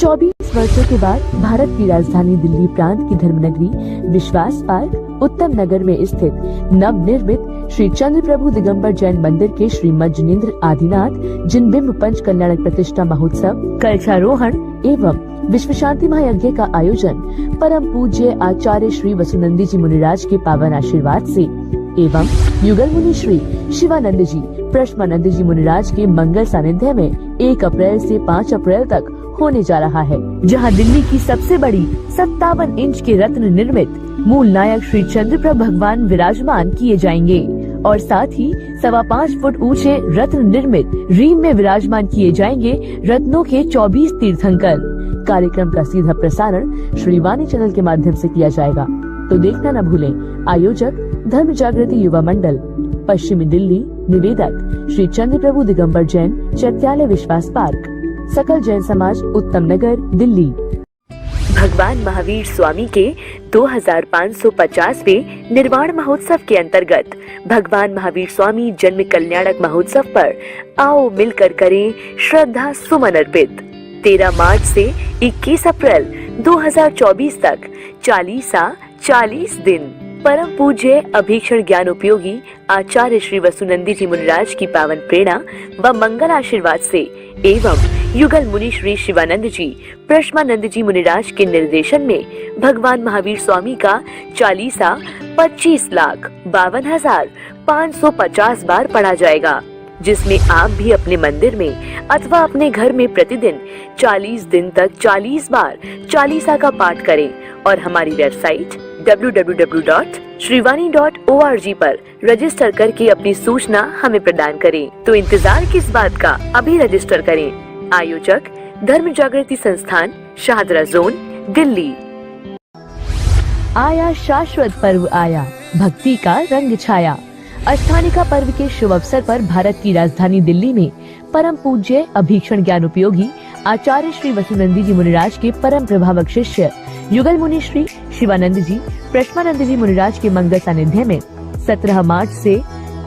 24 वर्षों के बाद भारत की राजधानी दिल्ली प्रांत की धर्मनगरी विश्वास पार्क उत्तम नगर में स्थित नव निर्मित श्री चंद्र प्रभु दिगंबर जैन मंदिर के श्रीमद जिनेन्द्र आदिनाथ जिनबिंब पंच कल्याणक प्रतिष्ठा महोत्सव कलशारोहण एवं विश्व शांति महायज्ञ का आयोजन परम पूज्य आचार्य श्री वसुनंदी जी मुनिराज के पावन आशीर्वाद से एवं युगल मुनि श्री शिवानंद जी प्रश्मानंद जी मुनिराज के मंगल सानिध्य में 1 अप्रैल से 5 अप्रैल तक होने जा रहा है, जहां दिल्ली की सबसे बड़ी 57 इंच के रत्न निर्मित मूल नायक श्री चंद्रप्रभ भगवान विराजमान किए जाएंगे और साथ ही 5.25 फुट ऊंचे रत्न निर्मित रीम में विराजमान किए जाएंगे रत्नों के 24 तीर्थंकर। कार्यक्रम का सीधा प्रसारण श्रीवाणी चैनल के माध्यम से किया जाएगा, तो देखना न भूलें। आयोजक धर्म जागृति युवा मंडल, पश्चिमी दिल्ली। निवेदक श्री चंद्र प्रभु दिगंबर जैन, चैत्यालय विश्वास पार्क, सकल जैन समाज, उत्तम नगर, दिल्ली। भगवान महावीर स्वामी के 2550वें निर्वाण महोत्सव के अंतर्गत भगवान महावीर स्वामी जन्म कल्याणक महोत्सव पर आओ मिलकर करें श्रद्धा सुमन अर्पित। 13 मार्च से 21 अप्रैल 2024 तक 40 दिन परम पूज्य अभीक्षण ज्ञान उपयोगी आचार्य श्री वसुनंदी जी मुनिराज की पावन प्रेरणा व मंगल आशीर्वाद से एवं युगल मुनि श्री शिवानंद जी प्रश्मानंद जी मुनिराज के निर्देशन में भगवान महावीर स्वामी का चालीसा 25,52,550 बार पढ़ा जाएगा, जिसमें आप भी अपने मंदिर में अथवा अपने घर में प्रतिदिन 40 दिन तक 40 बार चालीसा का पाठ करें और हमारी वेबसाइट www.shrivani.org पर रजिस्टर करके अपनी सूचना हमें प्रदान करें। तो इंतजार किस बात का, अभी रजिस्टर करें। आयोजक धर्म जागृति संस्थान, शाहदरा जोन, दिल्ली। आया शाश्वत पर्व आया, भक्ति का रंग छाया। अष्टानिका पर्व के शुभ अवसर पर भारत की राजधानी दिल्ली में परम पूज्य अभीक्षण ज्ञान उपयोगी आचार्य श्री वसुनंदी जी मुनिराज के परम प्रभावक शिष्य युगल मुनि श्री शिवानंद जी प्रश्मानंद जी मुनिराज के मंगल सानिध्य में 17 मार्च से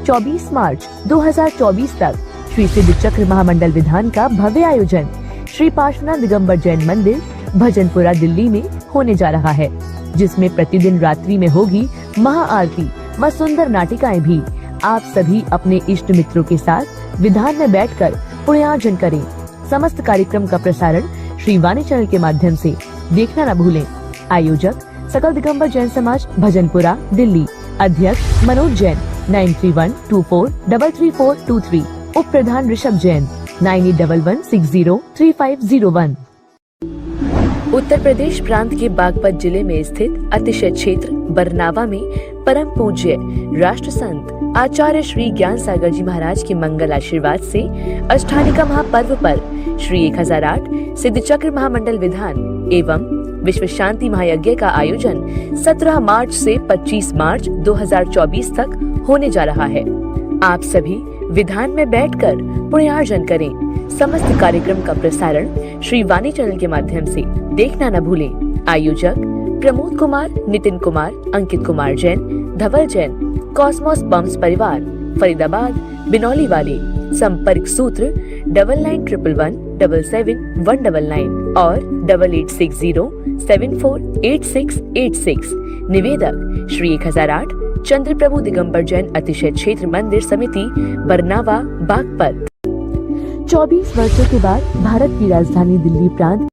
24 मार्च 2024 तक श्री सिद्ध चक्र महामंडल विधान का भव्य आयोजन श्री पार्श्वनाथ दिगंबर जैन मंदिर, भजनपुरा, दिल्ली में होने जा रहा है, जिसमें प्रतिदिन रात्रि में होगी महाआरती व सुंदर नाटिकाएं भी। आप सभी अपने इष्ट मित्रों के साथ विधान में बैठकर पुण्यार्जन करें। समस्त कार्यक्रम का प्रसारण श्रीवाणी चैनल के माध्यम से देखना न भूलें। आयोजक सकल दिगंबर जैन समाज, भजनपुरा, दिल्ली। अध्यक्ष मनोज जैन 9312433423। उप प्रधान ऋषभ जैन 9811603501। उत्तर प्रदेश प्रांत के बागपत जिले में स्थित अतिशय क्षेत्र बरनावा में परम पूज्य राष्ट्र संत आचार्य श्री ज्ञान सागर जी महाराज के मंगल आशीर्वाद से अष्टानिका महापर्व पर श्री 1008 सिद्ध चक्र महामंडल विधान एवं विश्व शांति महायज्ञ का आयोजन 17 मार्च से 25 मार्च 2024 तक होने जा रहा है। आप सभी विधान में बैठकर पुण्यार्जन करें। समस्त कार्यक्रम का प्रसारण श्रीवाणी चैनल के माध्यम से देखना न भूलें। आयोजक प्रमोद कुमार, नितिन कुमार, अंकित कुमार जैन, धवल जैन, कॉस्मोस बम्स परिवार, फरीदाबाद, बिनौली वाले। संपर्क सूत्र 9911177199 और 8860748686। निवेदक श्री 1008 चंद्र प्रभु दिगंबर जैन अतिशय क्षेत्र मंदिर समिति, बरनावा, बागपत। 24 वर्षों के बाद भारत की राजधानी दिल्ली प्रांत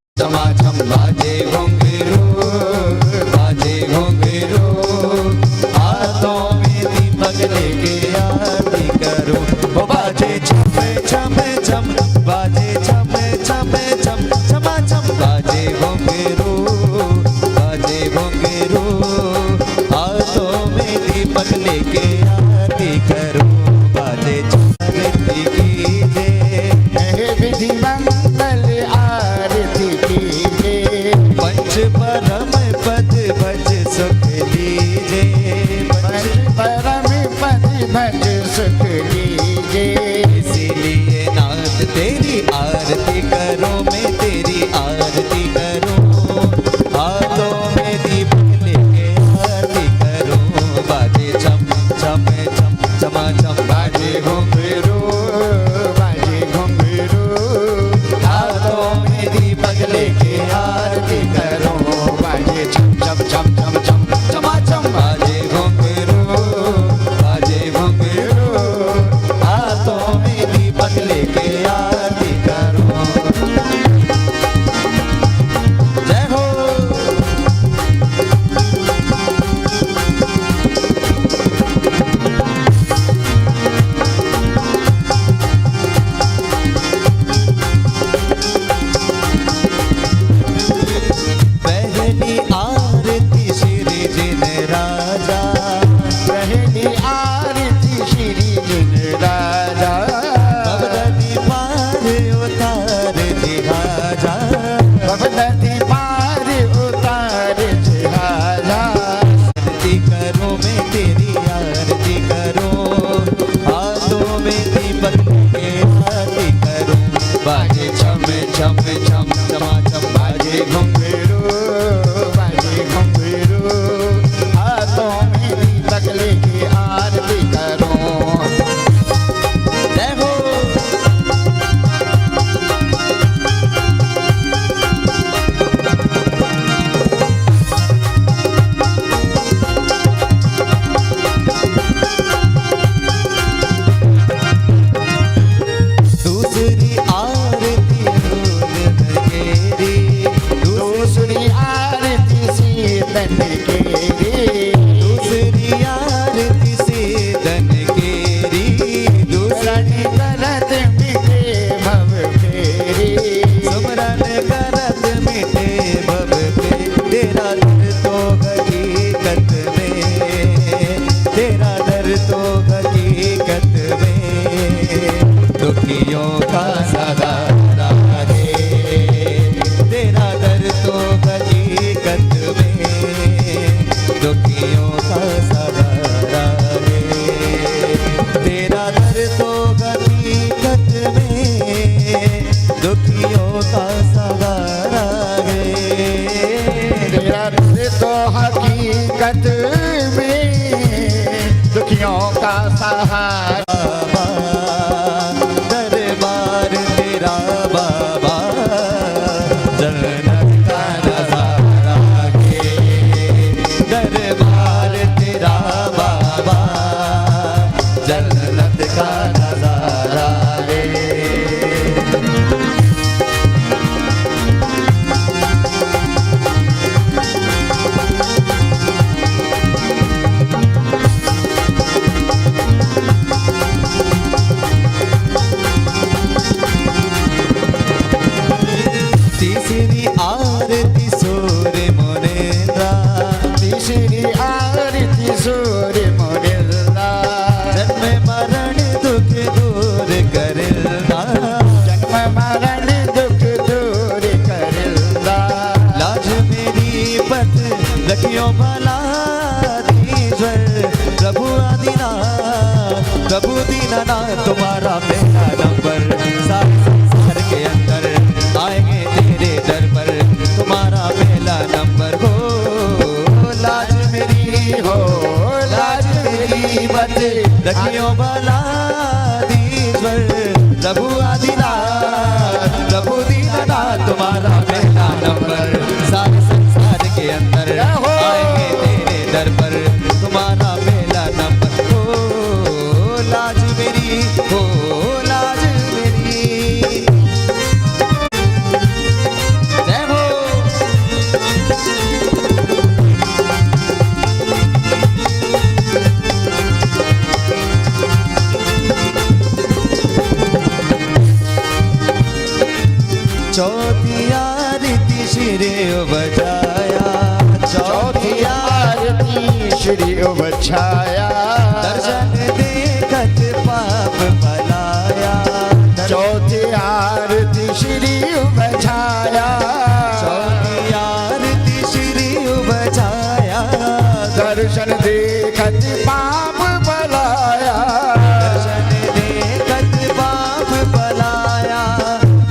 राजा, भव नदी पार उतार जहाजा। आरती करो मैं तेरी आरती करो, हाथों में दीपक के आरती करो, बाजे छम छम छम छमा छम बाजे घुंघरू बाजे घुंघरू, हाथों में दीपक लेके आरती करो। जय हो। दूसरी आरती दूसरी आरती सीतन केरी, दूसरी आरती सीतन केरी, दूसरी करत मिटे भव फेरी। सुमरन करत मिटे भव पे, तेरा दर तो हकीकत में, तेरा दर तो हकीकत में, दुखियों का सहारा है, तेरा दर तो हकीकत में, दुखियों का सहारा है, तेरा दर तो हकीकत में, दुखियों का सहारा है। तेरा दर तो हकीकत में, दुखियों का सहारा। दरबार तेरा बाबा, जन्नत का नजारा है, दरबार तेरा बाबा, जन्नत का नजारा है। तीसरी आरती सूर्य मुनिंद्रा, तीसरी आरती सूर्य मुनिंद्रा, जन्म मरण दुख दूर करिल्ला, जन्म मरण दुख दूर करिल्ला। लाज मेरी पत रखियो भला दीश्वर, प्रभु आदिनाथ प्रभु दीनानाथ, तुम्हारा पहला नंबर सारे संसार के अंदर आएंगे तेरे दर पर, तुम्हारा पहला नंबर हो। लाज मेरी हो, लाज मेरी मत रखियो भला दीश्वर, प्रभु आदिनाथ प्रभु दीनानाथ, तुम्हारा पहला नंबर सारे संसार के अंदर आएंगे तेरे दर पर, तुम्हारा पहला नंबर हो। लाज मेरी हो, लाज मेरी। जय हो। चौथी आरती श्री बजाया, चौथी आरती श्री बछाया, दर्शन देखत पाप भलाया, चौथी आरती श्री बछाया, चौथी आरती श्री बजाया, दर्शन देखत पाप भलाया, दर्शन देखत पाप भलाया,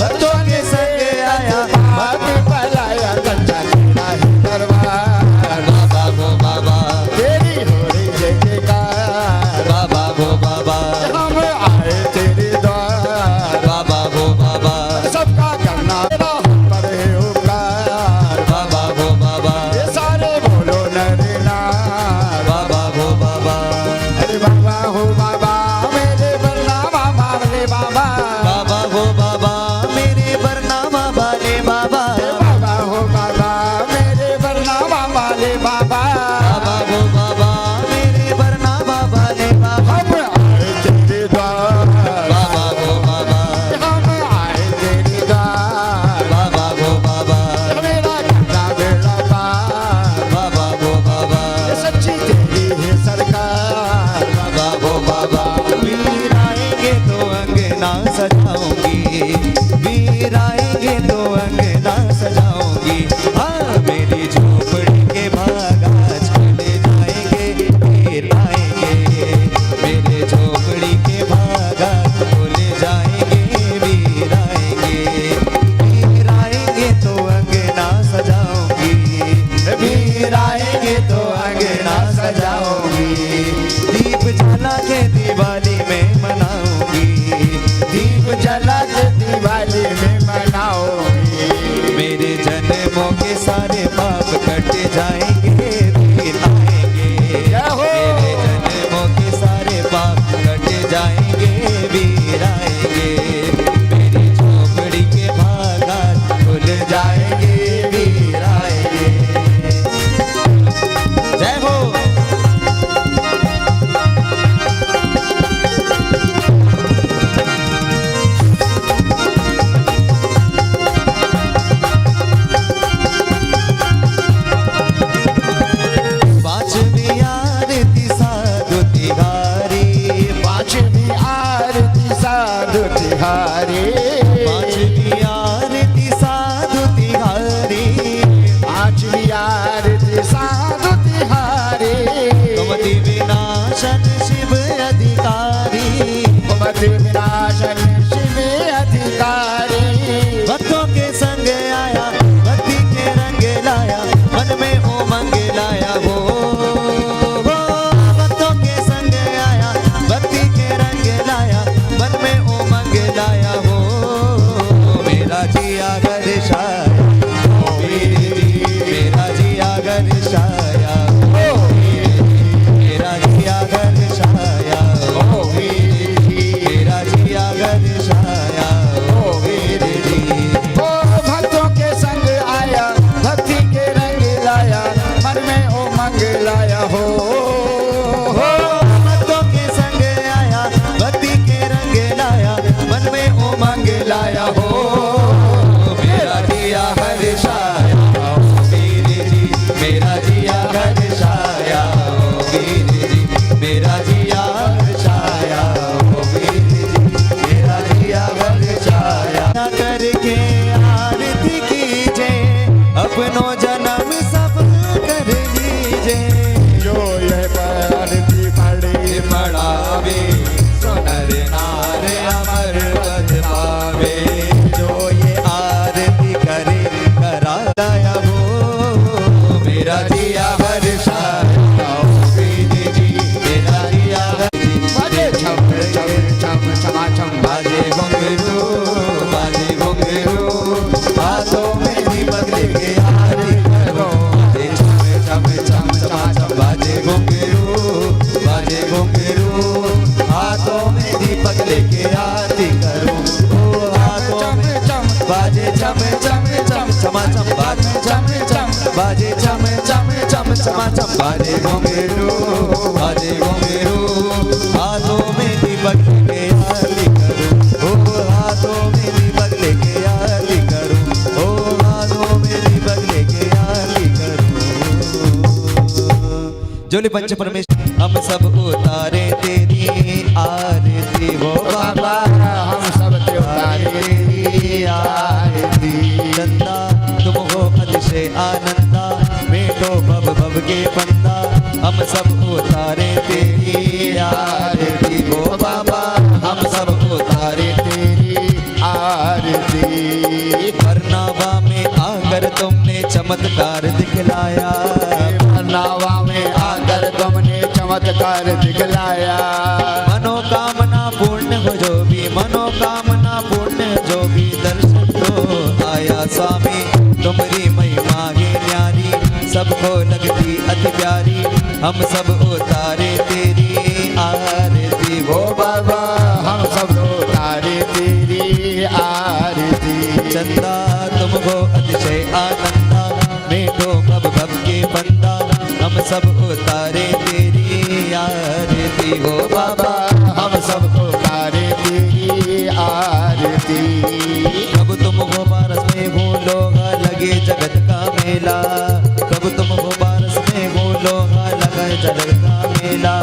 भक्तों के संग आया पाप भलाया। कंचा नहीं दरबार, बाबा गो बाबा, तेरी हो रही जय जयकार। बाबा गो बाबा, हम आए तेरे द्वार, बाबा गो बाबा, सबका करना तेरा हम पर है उपकार। बाबा गो बाबा, ये सारे बोलो नर नार, बाबा गो बाबा, अरे बाबा हो बाबा मेरे बरनामा बाबले बाबा, बाबा गो बाबा, मेरे बरनामा वाले बाबा, बाबा हो बाबा मेरे बरनामा वाले बाबा। बाबा गो बाबा, मेरे बरनामा वाले बाबा, हम आए तेरे द्वार, बाबा गो बाबा, हम आए तेरे द्वार। बाबा गो बाबा, मेरा करना बेड़ा पार, बाबा गो बाबा, ये सच्ची तेरी है सरकार। बाबा गो बाबा, वीर आएंगे तो अंगना सजाऊंगी, वीर आएंगे तो अंगना बाजे चम चम चम चमा चम बाजे चम चम बाजे चम चम चम चमा चम बाजे घुंघरू हाथों में दीपक लेके आरती करूं ओ हाथों में दीपक लेके आरती करूं ओ हाथों में दीपक लेके आरती करूं। जोली पंच परमेश्वर हम सब उतारे तेरी आरती हो बाबा हम सब उतारे तेरी आरती। चंदा तुम हो अतिशय आनंदा मेटो भव भव के पंदा हम सब उतारे तेरी आरती हो बाबा हम सब उतारे तेरी आरती। बरनावा में आकर तुमने चमत्कार दिखलाया नावा में आकर तुमने चमत्कार दिखलाया। मनोकामना पूर्ण हो जो भी मनोकामना पूर्ण जो भी दर्शन को आया स्वामी तुम्हारी महिमा है न्यारी सबको लगती अति प्यारी हम सब उतारे तेरी आरती हो बाबा हम सब उतारे तेरी आरती। चंदा तुम हो अतिशय आनंदा मेटो भव भव के बंदा हम सब उतारे तेरी आरती हो बाबा हम सब उतारे तेरी आरती। कब तुम हो पारस में हो लोहा लगे जगत का मेला कब तुम हो पारस में हो लोहा लगे जगत का मेला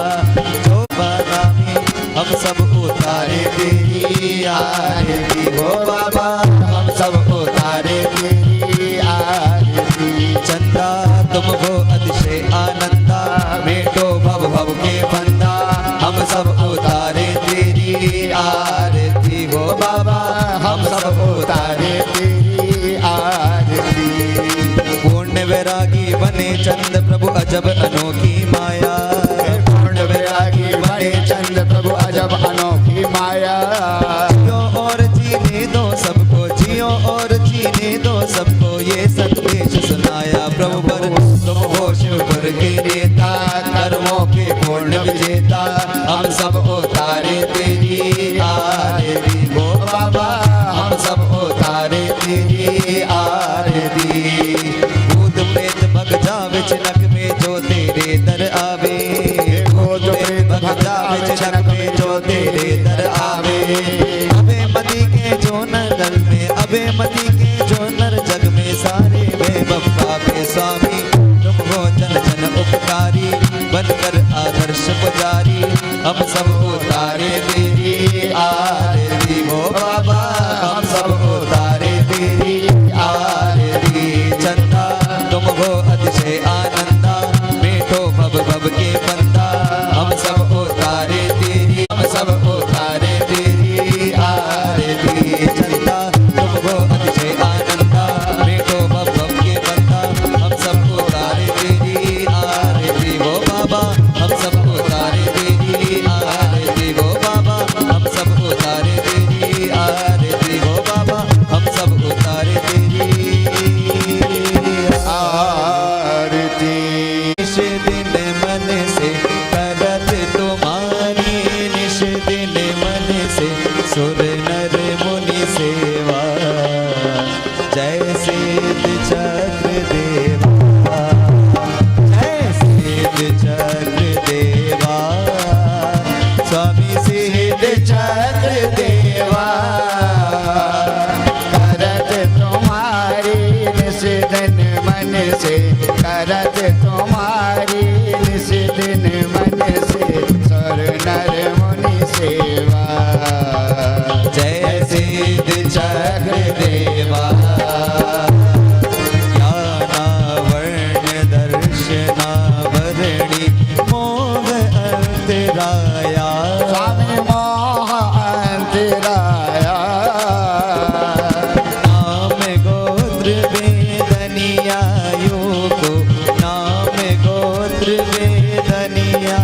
जो बाबा में हम सब उतारे तेरी आरती हो बाबा हम सब उतारे तेरी आरती। चंदा तुम हो अतिशय आनंदा मेटो भव भव के बंदा हम सब उतारे तेरी आरती हो बाबा हम सब उतारे तेरी आरती। पूर्ण वैरागी बने चंद प्रभु अजब अनोखी माया पूर्ण वैरागी बने चंद प्रभु अजब अनोखी माया। जियो और जीने दो सबको जियो और जीने दो सबको ये संदेश सुनाया प्रभु पर तुम हो शिव पर के नेता कर्मों के पूर्ण विजेता हम सब उतारे तेरी आरती हो बाबा हम सब उतारे तेरी आरती। भूत प्रेत भग जावे चिनक में जो तेरे दर आवे भूत प्रेत भग जावे चिनक में जो तेरे दर आवे अबे मती के जो नर में अबे मती के जो नर जग में सारे वे बप्पा के स्वामी तुम हो जन जन उपकारी बनकर आदर्श पुजारी हम सब उतारे तेरी आरती हो बाबा हम सब उतारे तेरी आरती। चंदा तुम हो अतिशय आनंदा मेटो भव भव के बंदा हम सब उतारे तेरी हम सब उतारे तेरी आरती। चंदा तुम हो अतिशय आनंदा मेटो भव भव के बंदा हम सब उतारे तेरी आरती हो बाबा हम सब उतारे तेरी आरती हो बाबा हम सब उतारे तेरी आरती हो बाबा हम सब उतारे तेरी आरती। निश दिन मन से करत तुम्हारी निश दिन मन से सुर नर मुनि सेवा जय सिद्ध चक्र देवा जय सिद्ध चक्र देवा स्वामी सिद्ध चक्र देवा करत तुम्हारी निस दिन मन से करत तुम्हारी निस दिन मन से सर नर मुनि सेवा जय सिद्ध चक्र देवा ज्ञानावर्ण दर्शनावरणी मोह अंतराया स्वामी मोह अंतराया। नाम गोत्र वेदनिया को नाम गोत्र वेदनिया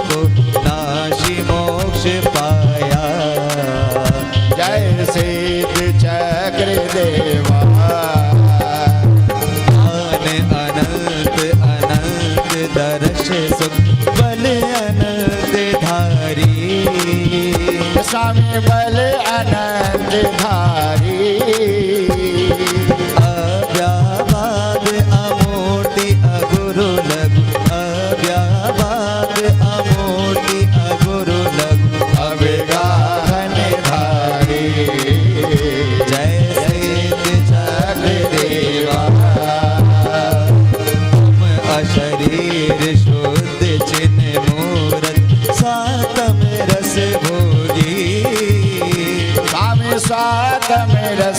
को नाशी मोक्ष पाया जय सिद्ध चक्र देवा अनंत अनंत दर्श सुख बल अनंत धारी स्वामी बल अनंत धारी।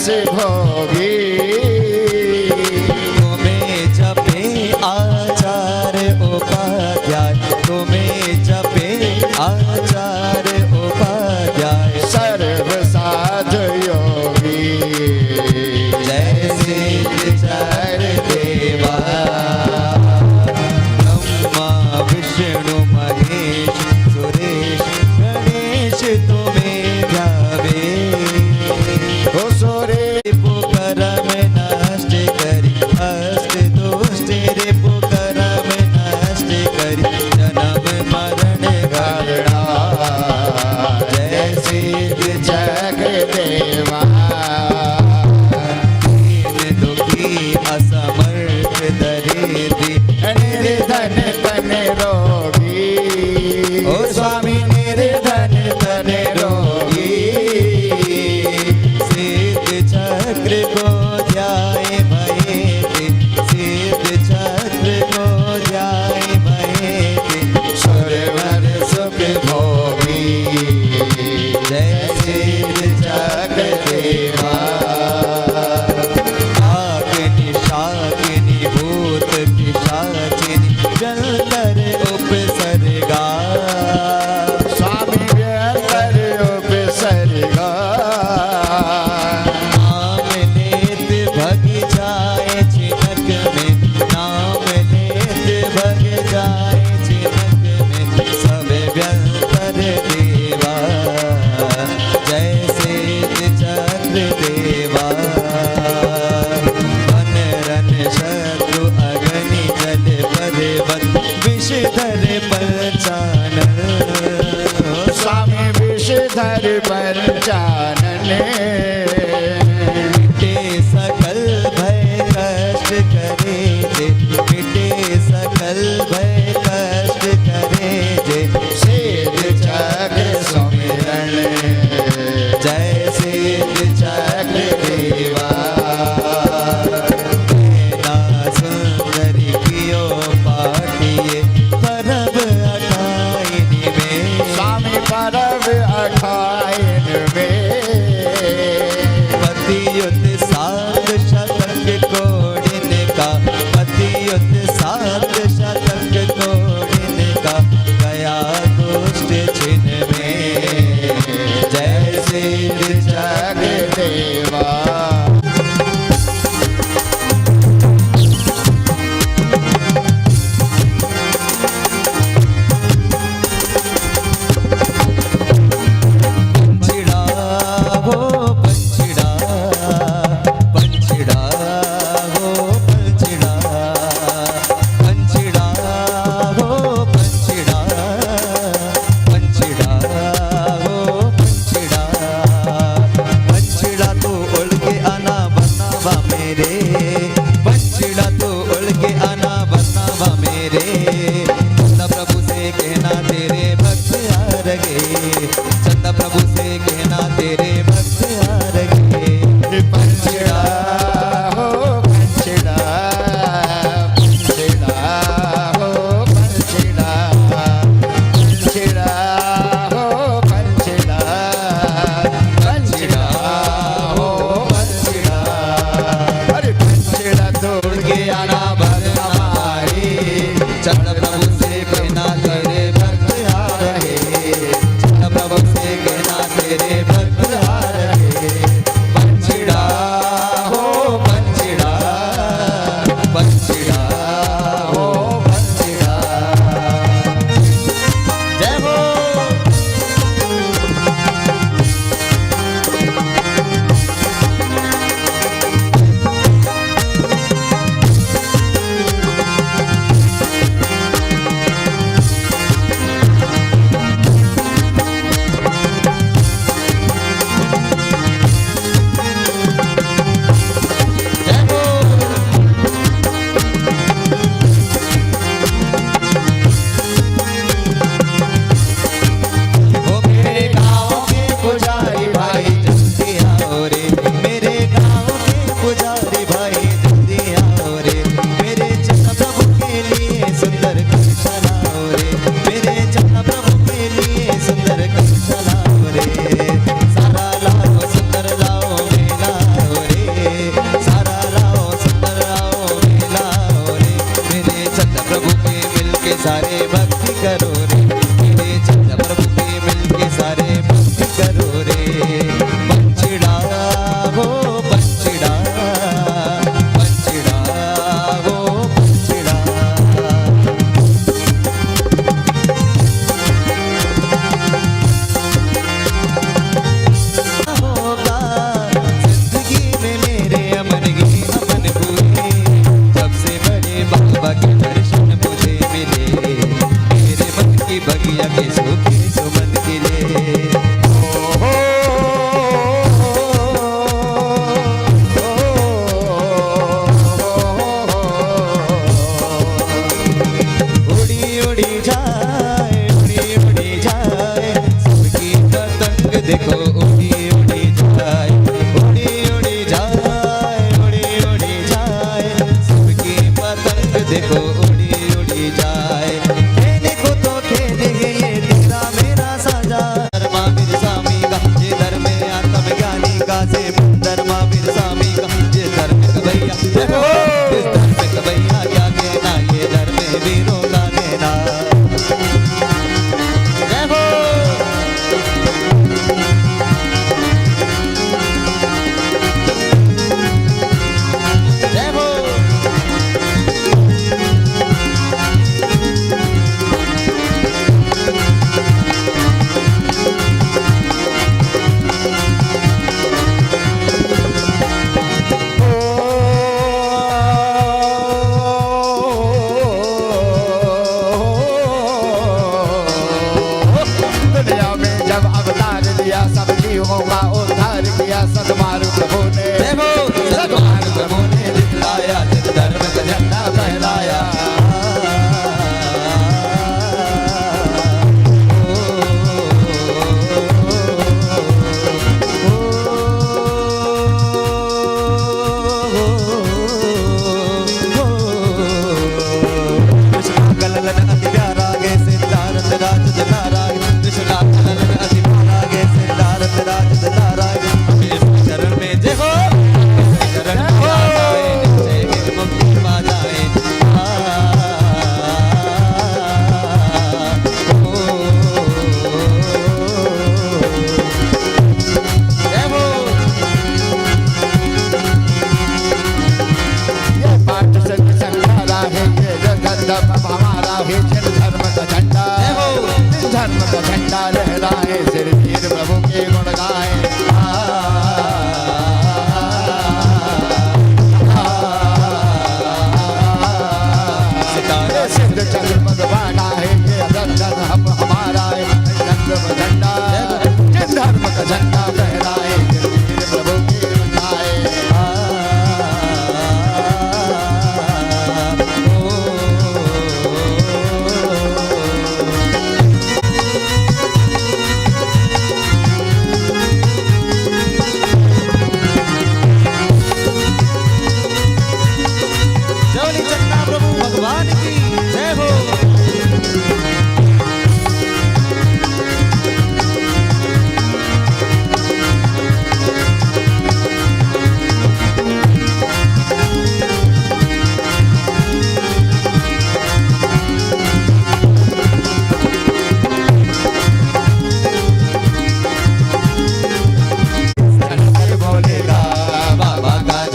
से भोगी तुम्हें जपे आचार्य उपाध्याय तुम्हें जपे आचार्य उपाध्याय सर्व साध योगी जय सिद्ध चार देवा ब्रह्मा विष्णु महेश सुरेश गणेश तुम्हें ध्यावे ओ सोरे पुकरम नष्ट करी अष्ट दुष्ट रे पुकरम नष्ट करी जन्म मरण करना जय सिद्ध जग देवा दीन दुखी असमर्थ दरिद्री निर्धन तन रोगी ओ स्वामी निर्धन तन रोगी सिद्ध चक्र को ध्याए भयेति सिद्ध चक्र को ध्याए भयेति सुरवर सुख भोगी जय सिद्ध चक्र देवा आग्नि शाग्नि भूत पिशाचिनी जलकर उपसर्गा स्वामी व्यंतर उपसर्गा नाम लेत भग जाए छिनक में नाम लेत भग जाए छिनक में सब व्यंतर देवा जय सिद्ध चक्र देवा वन रन शत्रु अग्नि जल पर्वत विषधर पंचानन स्वामी विषधर पंचानन मिटे सकल भय कष्ट करे जे मिटे सकल भय कष्ट करे जे सिद्ध चक्र सुमिरन जय सिद्ध चक्र देवा नैना सुंदरी कियो पाटिए परब अठाइनी में स्वामी परब अखायन में पतियुत सात शतक कोडिन का पतियुत सात शतक कोडिन का गया गोष्ठ छिन में जय सिद्ध जग देवा पंछड़ा हो पंछड़ा पंछड़ा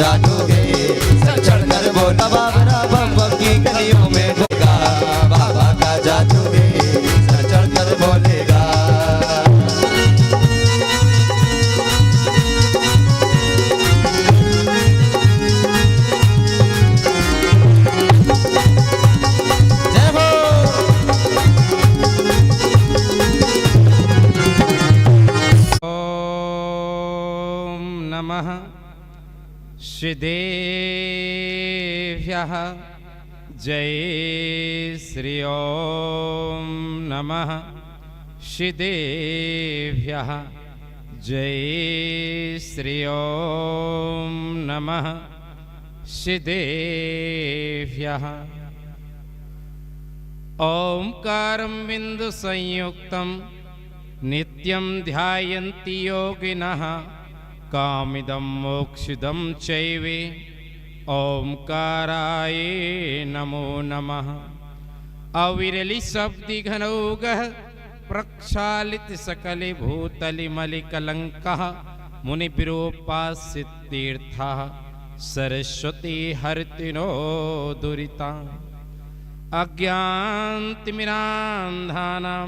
जादूगे सर चढ़कर बोला बाबरा बम बम की गलियों में घूमेगा बाबा का जादूगे सर चढ़कर बोलेगा नमः श्रीदेव्यः जय श्री ओम नमः श्रीदेव्यः जय श्री ओम नमः श्रीदेव्यः ओंकारं बिंदु संयुक्तं नित्यं ध्यायन्ति योगिनः कामिदं मोक्षिदं चैवे ओंकाराय नमो नमः अविरलि शब्दि घनौघः प्रक्षालित सकले भूतलि मलिकलंकः मुनिभिरोपास्य तीर्थः सरस्वती हरतिनो दुरितां अज्ञानतिमिरान्धानां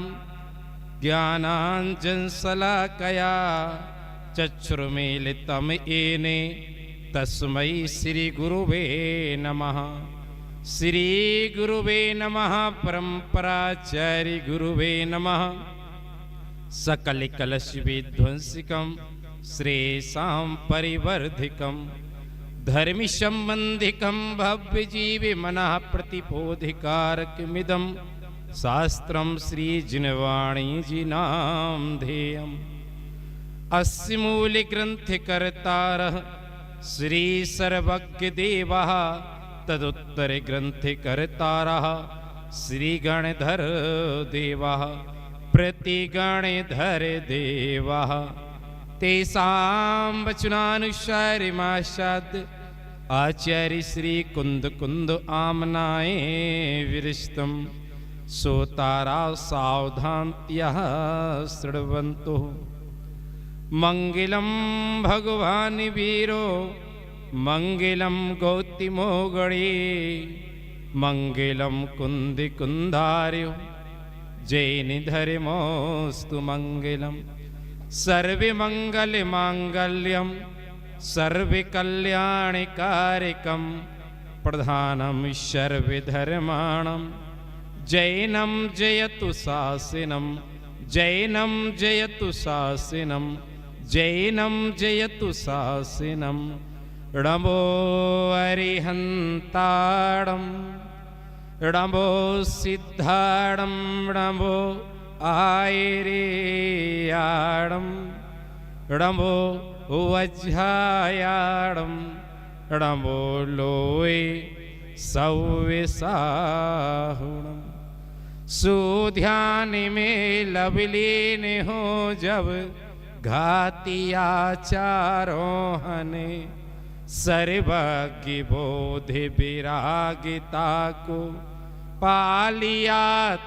ज्ञानाञ्जनशलाकया चक्षुर्मीलितं येने तस्मै श्री गुरुवे नमः श्री गुरुवे नमः परम्पराचार्य गुरुवे नमः सकलकलश विध्वंसिकं श्रेषां परिवर्धिकं धर्मि संबंधिकं भव्य जीवे मनः प्रतिपोधिकारकमिदं शास्त्रं श्री जिनवाणी जी नाम ध्येयम् अस्य मूल ग्रंथकर्तारः श्री सर्वज्ञ देवः तदुत्तर ग्रंथकर्तारः श्री गणधर देवः प्रतिगणधर देवः तेषां वचनानुसारमाशाद् आचार्य श्री कुंद कुंद आमनाय विरचितं सोतारा सावधान्त्यः शृण्वन्तु मंगलम भगवान वीरो मंगलम गौतमो गणे मंगलम कुंदी कुंदार्यो जैनिधर्मोस्तु मंगलम सर्वे मंगल मांगल्यम सर्वे कल्याणकारकम प्रधानम सर्वे धर्माणम जैनम जयतु शासनम जैनम जयतु शासनम जैनम जयतु शासनम णमो अरिहंताड़म णमो सिद्धाड़म णमो आयरेयाड़म णमो वज्रायाड़म णमो लोए सौविसाहुणम सुध्यान में लवलीन हो जब घातिया चारोहने सर्वज्ञ बोध विरागिता को पालिया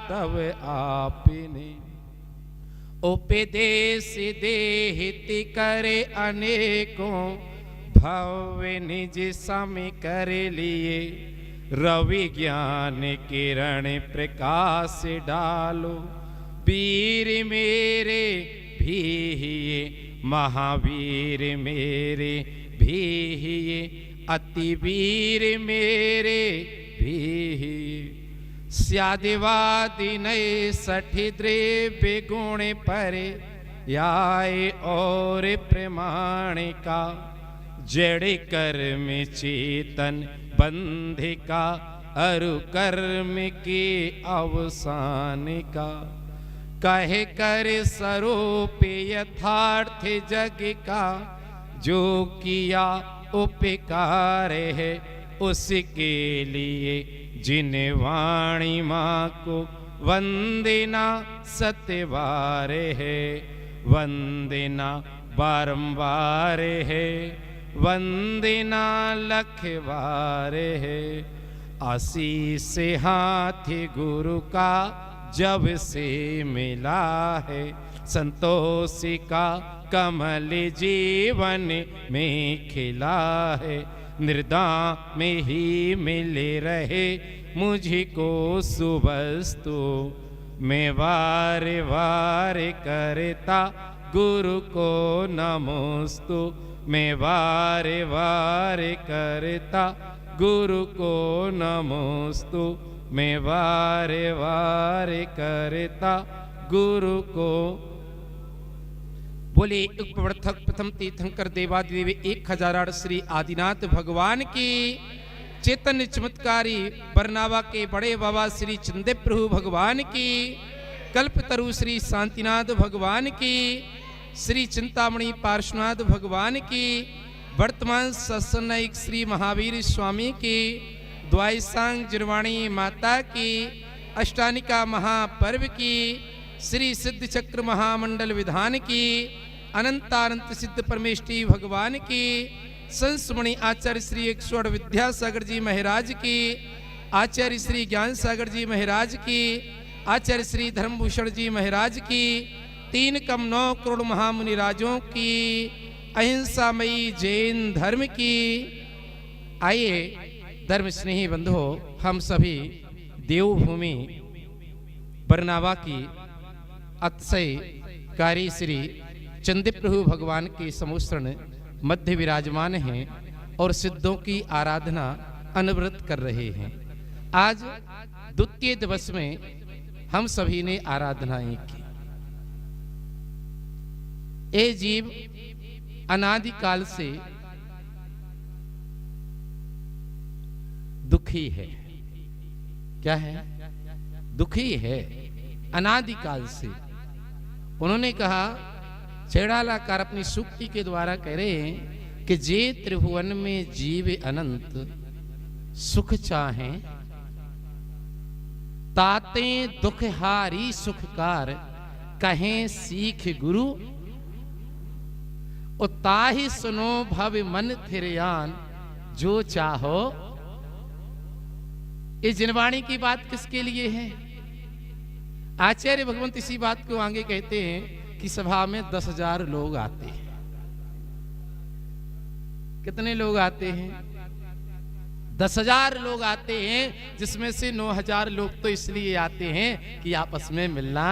तब आपने उपदेश देहिति करे अनेकों भव्य निज सम कर लिए रवि ज्ञान किरण प्रकाश डालो वीर मेरे भी महावीर मेरे भी अति वीर मेरे भी स्यादिवादी नए सठी द्रव्य गुण परे याय और प्रमाणिका जड़ कर्म चेतन बंधिका अरु कर्म की अवसानिका कहे कर स्वरूप यथार्थ जग का जो किया उपकार है उसके लिए जिन वाणी माँ को वंदना सत्यवार है वंदना बारंबार है वंदना लखवार है आशीष हाथ गुरु का जब से मिला है संतोष का कमल जीवन में खिला है। निर्दा में ही मिले रहे मुझको सुवस्तु, मैं वार वार करता गुरु को नमोस्तु, मैं वार वार करता गुरु को नमोस्तु, मैं वार वार करता गुरु को। बोले प्रथम तीर्थंकर देवादिदेव 1008 श्री आदिनाथ भगवान की, चैतन्य चमत्कारी बरनावा के बड़े बाबा श्री चंदे प्रभु भगवान की, कल्पतरु श्री शांतिनाथ भगवान की, श्री चिंतामणि पार्श्वनाथ भगवान की, वर्तमान सत्संग श्री महावीर स्वामी की, द्वाइसांग जिरवाणी माता की, अष्टानिका महापर्व की, श्री सिद्ध चक्र महामंडल विधान की, अनंतानंत सिद्ध परमेष्टि भगवान की, संस्मणि आचार्य श्री 108 विद्यासागर जी महाराज की, आचार्य श्री ज्ञान सागर जी महाराज की, आचार्य श्री धर्मभूषण जी महाराज की, 3 कम 9 करोड़ महामुनि राजों की, अहिंसामयी जैन धर्म की। आइए धर्म स्नेही बंधुओं, हम सभी देवभूमि बरनावा की अतिशय कारी श्री चंदे प्रभु भगवान के समुश्रण मध्य विराजमान हैं और सिद्धों की आराधना अनवरत कर रहे हैं। आज द्वितीय दिवस में हम सभी ने आराधनाएं की। ये जीव अनादिकाल से दुखी है। क्या है? दुखी है अनादिकाल से। उन्होंने कहा, छेड़ालाकार अपनी सूक्ति के द्वारा कह रहे हैं कि जे त्रिभुवन में जीव अनंत सुख चाहें, ताते दुख हारी सुखकार कहें सीख गुरु, उताहि सुनो भव मन थिरयान जो चाहो। इस जिनवाणी की बात किसके लिए है? आचार्य भगवंत इसी बात को आगे कहते हैं कि सभा में 10,000 लोग आते हैं। कितने लोग आते हैं? 10,000 लोग आते हैं, जिसमें से 9,000 लोग तो इसलिए आते हैं कि आपस में मिलना।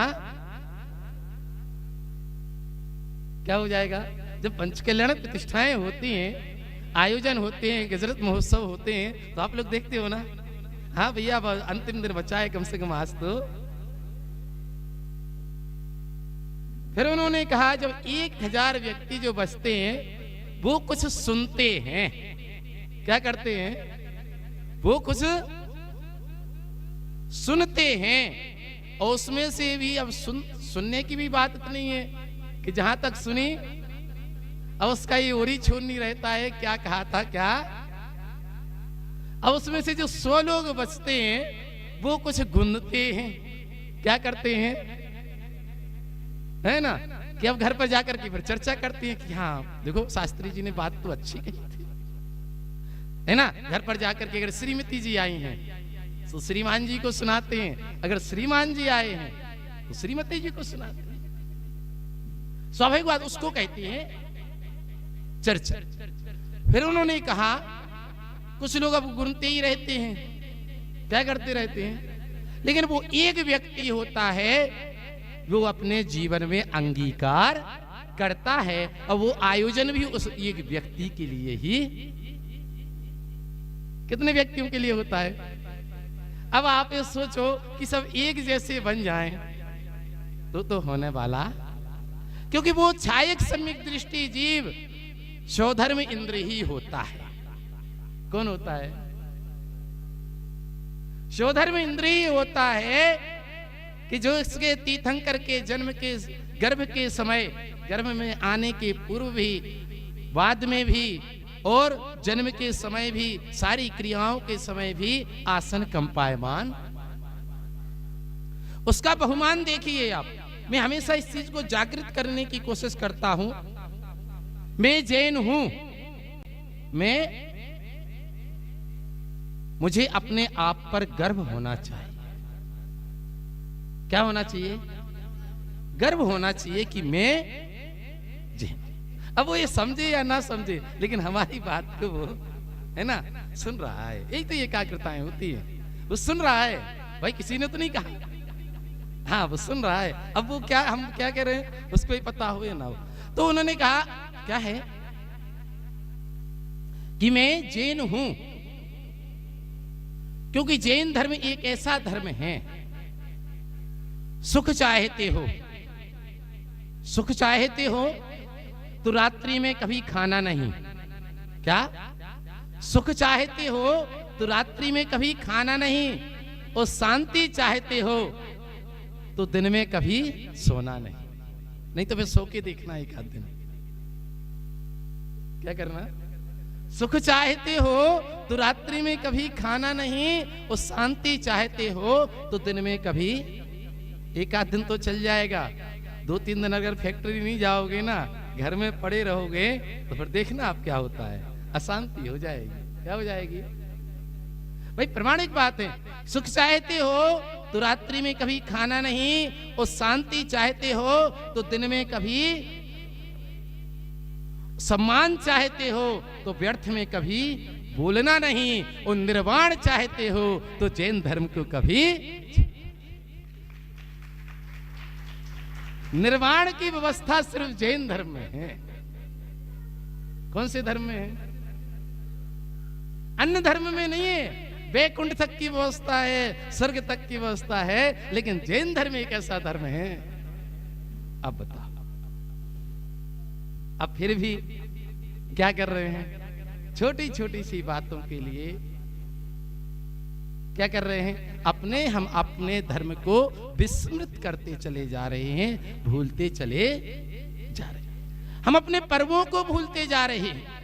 क्या हो जाएगा? जब पंचकल्याण प्रतिष्ठाएं होती हैं, आयोजन होते हैं, गजरत महोत्सव होते हैं, तो आप लोग देखते हो ना, हाँ भैया अंतिम दिन बचा है कम से कम आज तो। फिर उन्होंने कहा जब 1,000 व्यक्ति जो बचते हैं वो कुछ सुनते हैं। क्या करते हैं? वो कुछ सुनते हैं। और उसमें से भी अब सुनने की भी बात इतनी है कि जहां तक सुनी अब उसका ये ओरी छोड़ नहीं रहता है, क्या कहा था क्या। अब उसमें से जो 100 लोग बचते हैं वो कुछ गुनते हैं। क्या करते हैं? है ना, कि अब घर पर जाकर के फिर चर्चा करती है कि हाँ देखो शास्त्री जी ने बात तो अच्छी कही थी, है ना। घर पर जाकर के अगर श्रीमती जी आई हैं तो श्रीमान जी को सुनाते हैं, अगर श्रीमान जी आए हैं तो श्रीमती जी को सुनाते हैं। स्वाभाविक बात उसको कहते हैं चर्चा। फिर उन्होंने कहा कुछ लोग अब गुनते ही रहते हैं, क्या करते रहते हैं, लेकिन वो एक व्यक्ति होता है वो अपने जीवन में अंगीकार करता है और वो आयोजन भी उस एक व्यक्ति के लिए ही। कितने व्यक्तियों के लिए होता है? अब आप ये सोचो कि सब एक जैसे बन जाएं तो होने वाला, क्योंकि वो छायक सम्यक दृष्टि जीव स्वधर्म इंद्र ही होता है। कौन होता है? स्वधर्म इंद्र ही होता है कि जो इसके तीर्थंकर के जन्म के गर्भ के समय, गर्भ में आने के पूर्व भी, बाद में भी और जन्म के समय भी, सारी क्रियाओं के समय भी आसन कंपायमान। उसका बहुमान देखिए आप। मैं हमेशा इस चीज को जागृत करने की कोशिश करता हूं। मैं जैन हूं, मुझे अपने आप पर गर्व होना चाहिए। क्या होना चाहिए? गर्व होना चाहिए कि मैं जैन। अब वो ये समझे या ना समझे, लेकिन हमारी बात को वो है ना सुन रहा है। यही तो एकाग्रताएं होती है, वो सुन रहा है। भाई किसी ने तो नहीं कहा, हाँ वो सुन रहा है। अब वो क्या, हम क्या कह रहे हैं उसको ही पता हो या ना हो। तो उन्होंने कहा क्या है कि मैं जैन हूं, क्योंकि जैन धर्म एक ऐसा धर्म है, सुख चाहते हो, सुख चाहते हो तो रात्रि में कभी खाना नहीं। क्या सुख चाहते हो तो रात्रि में कभी खाना नहीं, और शांति चाहते हो तो दिन में कभी सोना नहीं। नहीं तो फिर सो के देखना एक आध दिन, क्या करना। सुख चाहते हो तो रात्रि में कभी खाना नहीं, और शांति चाहते हो तो दिन में कभी, एक आध दिन तो चल जाएगा। 2-3 दिन अगर फैक्ट्री नहीं जाओगे ना, घर में पड़े रहोगे, तो फिर देखना आप क्या होता है, अशांति हो जाएगी। क्या हो जाएगी भाई, प्रमाणिक बात है। सुख चाहते हो तो रात्रि में कभी खाना नहीं, और शांति चाहते हो तो दिन में कभी, सम्मान चाहते हो तो व्यर्थ में कभी बोलना नहीं, और निर्वाण चाहते हो तो जैन धर्म को कभी, निर्वाण की व्यवस्था सिर्फ जैन धर्म में है। कौन से धर्म में है? अन्य धर्म में नहीं है। वैकुंठ तक की व्यवस्था है, स्वर्ग तक की व्यवस्था है, लेकिन जैन धर्म एक ऐसा धर्म है। अब बताओ, अब फिर भी क्या कर रहे हैं, छोटी छोटी सी बातों के लिए क्या कर रहे हैं, हम अपने धर्म को विस्मृत करते चले जा रहे हैं, भूलते चले जा रहे हैं। हम अपने पर्वों को भूलते जा रहे हैं।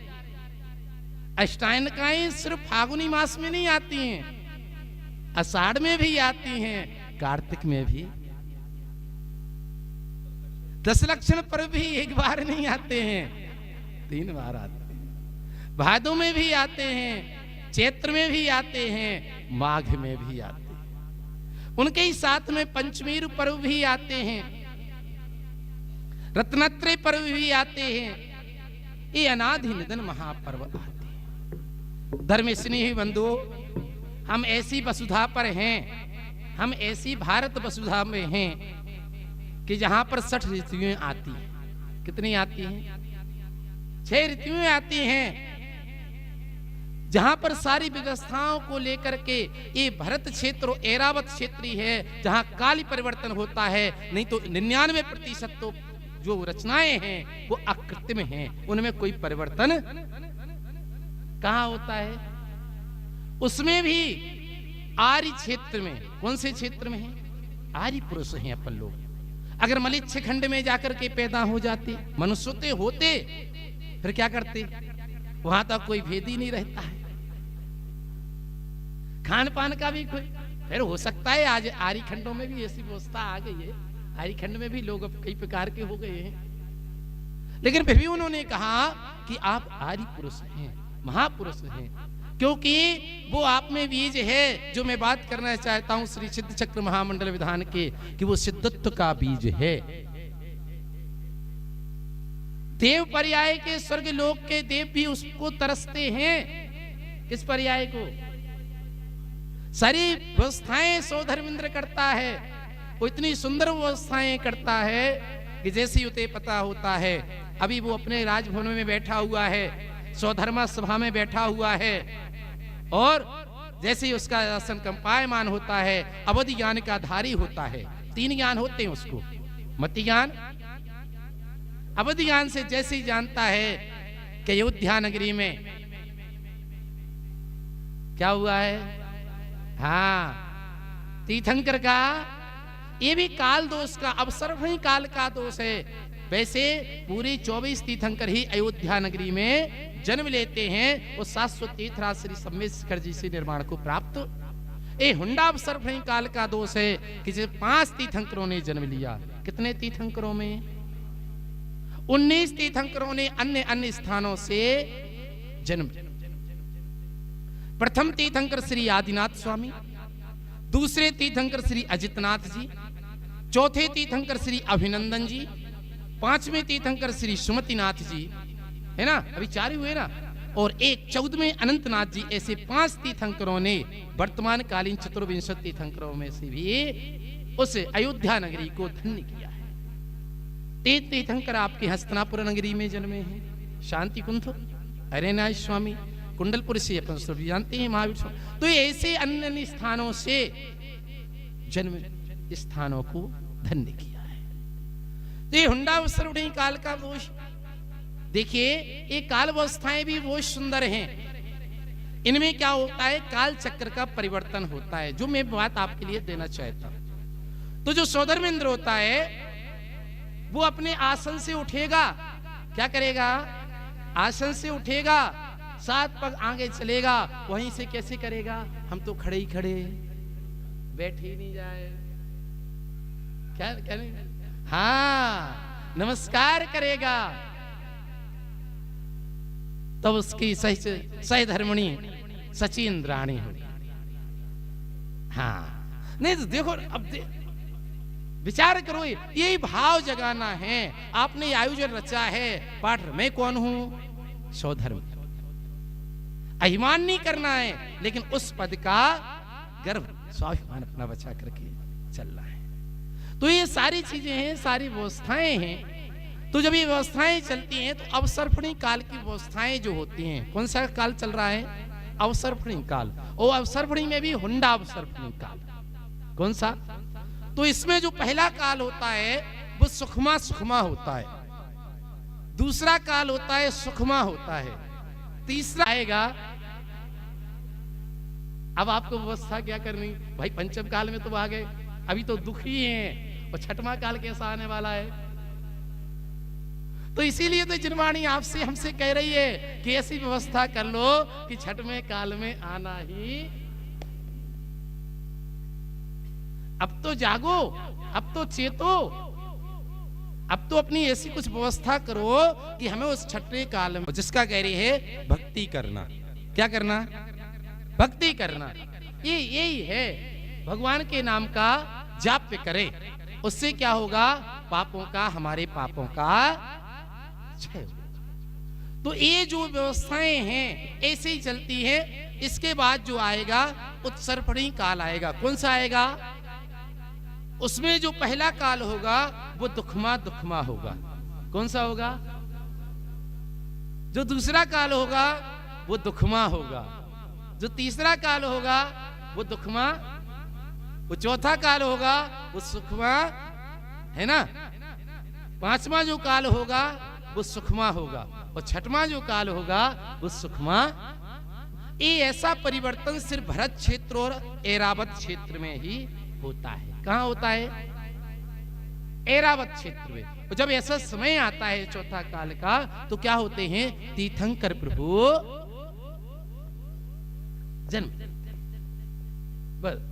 अष्टायनकाएं सिर्फ फागुनी मास में नहीं आती हैं, आषाढ़ में भी आती हैं, कार्तिक में भी। 10 लक्षण पर्व भी एक बार नहीं आते हैं, 3 बार आते हैं। भादों में भी आते हैं, चैत्र में भी आते हैं, माघ में भी आते हैं। उनके ही साथ में पंचमी पर्व भी आते हैं, रत्नत्रय पर्व भी आते हैं। ये अनादि निधन महापर्व आते हैं। धर्म स्नेही बंधुओं, हम ऐसी वसुधा पर हैं, हम ऐसी भारत वसुधा में हैं कि जहां पर 60 ऋतुएं आती हैं। कितनी आती हैं? 6 ऋतुएं आती हैं, जहां पर सारी व्यवस्थाओं को लेकर के ये भरत क्षेत्र ऐरावत क्षेत्र ही है, जहां काली परिवर्तन होता है। नहीं तो 99% तो जो रचनाएं हैं वो अकृत्रिम हैं, उनमें कोई परिवर्तन कहां होता है। उसमें भी आर्य क्षेत्र में, कौन से क्षेत्र में है? आर्य पुरुष हैं अपन लोग। अगर मलिच्छ खंड में जाकर के पैदा हो जाते, मनुष्य होते, फिर क्या करते? वहां तक कोई भेद ही नहीं रहता है। खान पान का भी कोई, फिर हो सकता है आज आर्य खंडों में भी ऐसी व्यवस्था आ गई है, आर्य खंड में भी लोग अब कई प्रकार के हो गए हैं, लेकिन फिर भी उन्होंने कहा कि आप आर्य पुरुष हैं, महापुरुष हैं, क्योंकि वो आप में बीज है। जो मैं बात करना चाहता हूं श्री सिद्ध चक्र महामंडल विधान के, कि वो सिद्धत्व का बीज है। देव पर्याय के, स्वर्ग लोक के देव भी उसको तरसते हैं। किस पर्याय को? सारी व्यवस्थाएं सो धर्मेंद्र करता है, वो इतनी सुंदर व्यवस्थाएं करता है कि जैसे उसे पता होता है। अभी वो अपने राजभवन में बैठा हुआ है, स्वधर्मा सभा में बैठा हुआ है, और जैसे ही उसका आसन कंपायमान होता है, अवधि ज्ञान का धारी होता है। 3 ज्ञान होते हैं उसको, मति ज्ञान, अवधि ज्ञान से जैसे ही जानता है कि अयोध्या नगरी में क्या हुआ है, हाँ तीर्थंकर का, ये भी काल दोष का, अवसर नहीं काल का दोष है। वैसे पूरी 24 तीर्थंकर ही अयोध्या नगरी में जन्म लेते हैं, वो 700 तीर्थराज श्री सम्मेशकर जी से निर्माण को प्राप्त। ये हुंडा अवसर नहीं काल का दोष है कि 5 तीर्थंकरों ने जन्म लिया। कितने तीर्थंकरों में? 19 तीर्थंकरों ने अन्य अन्य स्थानों से जन्म। प्रथम तीर्थंकर श्री आदिनाथ स्वामी, दूसरे तीर्थंकर श्री अजितनाथ जी, चौथे तीर्थंकर श्री अभिनंदन जी, पांचवें तीर्थंकर श्री सुमतिनाथ जी, है ना, अभी 4 ही हुए ना, और एक 14वें अनंतनाथ जी। ऐसे 5 तीर्थंकरों ने वर्तमान कालीन चतुर्विंशत तीर्थंकरों में से भी उस अयोध्या नगरी को धन्य किया है। 3 तीर्थंकर आपके हस्तिनापुर नगरी में जन्मे हैं, शांति कुंठ, हरिनाथ स्वामी, कुंडलपुर से अपन सभी जानते हैं महावीर स्वामी। तो ऐसे अन्य अन्य स्थानों से जन्म स्थानों को धन्य किया है। तो ये हुंडावसर उठे काल का दोष। देखिए ये काल अवस्थाएं भी बहुत सुंदर हैं। इनमें क्या होता है, काल चक्र का परिवर्तन होता है, जो मैं बात आपके लिए देना चाहता हूं। तो जो सौधर्मेंद्र होता है वो अपने आसन से उठेगा, क्या करेगा, आसन से उठेगा, 7 पग आगे चलेगा, वहीं से कैसे करेगा, हम तो खड़े ही खड़े, बैठे ही नहीं जाए, क्या करें, हाँ नमस्कार करेगा। तब उसकी सहधर्मिणी सचिंद्राणी होगी। हाँ नहीं तो देखो, अब विचार करो, यही भाव जगाना है। आपने ये आयोजन रचा है, पाठ मैं कौन हूं, सौधर्म, अभिमान नहीं करना है, लेकिन उस पद का गर्व, स्वाभिमान अपना बचा करके चलना है। तो ये सारी चीजें हैं, सारी व्यवस्थाएं हैं। तो जब ये व्यवस्थाएं चलती हैं तो अवसरफणी काल की व्यवस्थाएं जो होती हैं, कौन सा काल चल रहा है, अवसरफणी काल, और अवसरफणी में भी हुंडा अवसरफणी काल, कौन सा, तो इसमें जो पहला काल होता है वो सुखमा सुखमा होता है, दूसरा काल होता है सुखमा होता है, तीसरा आएगा। अब आपको व्यवस्था क्या करनी भाई, पंचम काल में तो आ गए, अभी तो दुखी हैं, और छठवां काल कैसा आने वाला है। तो इसीलिए तो जिनवाणी आपसे हमसे कह रही है कि ऐसी व्यवस्था कर लो कि छठवें काल में आना ही। अब तो जागो, अब तो चेतो, अब तो अपनी ऐसी कुछ व्यवस्था करो कि हमें उस छठवें काल में, जिसका कह रही है भक्ति करना, क्या करना, भक्ति करना, ये यही है, भगवान के नाम का जाप करें, उससे क्या होगा, पापों का, हमारे पापों का क्षय होगा। तो ये जो व्यवस्थाएं हैं ऐसे ही चलती हैं। इसके बाद जो आएगा उत्सर्पणी काल आएगा, कौन सा आएगा, उसमें जो पहला काल होगा वो दुखमा दुखमा होगा, कौन सा होगा, जो दूसरा काल होगा वो दुखमा होगा, जो तीसरा काल होगा वो दुखमा, वो चौथा काल होगा वो सुखमा, है ना, पांचवा जो काल होगा वो सुखमा होगा, और छठवां जो काल होगा वो सुखमा। ये ऐसा परिवर्तन सिर्फ भरत क्षेत्र और ऐरावत क्षेत्र में ही होता है। कहां होता है, ऐरावत क्षेत्र में। तो जब ऐसा समय आता है चौथा काल का, तो क्या होते हैं, तीर्थंकर प्रभु जन्म, बस।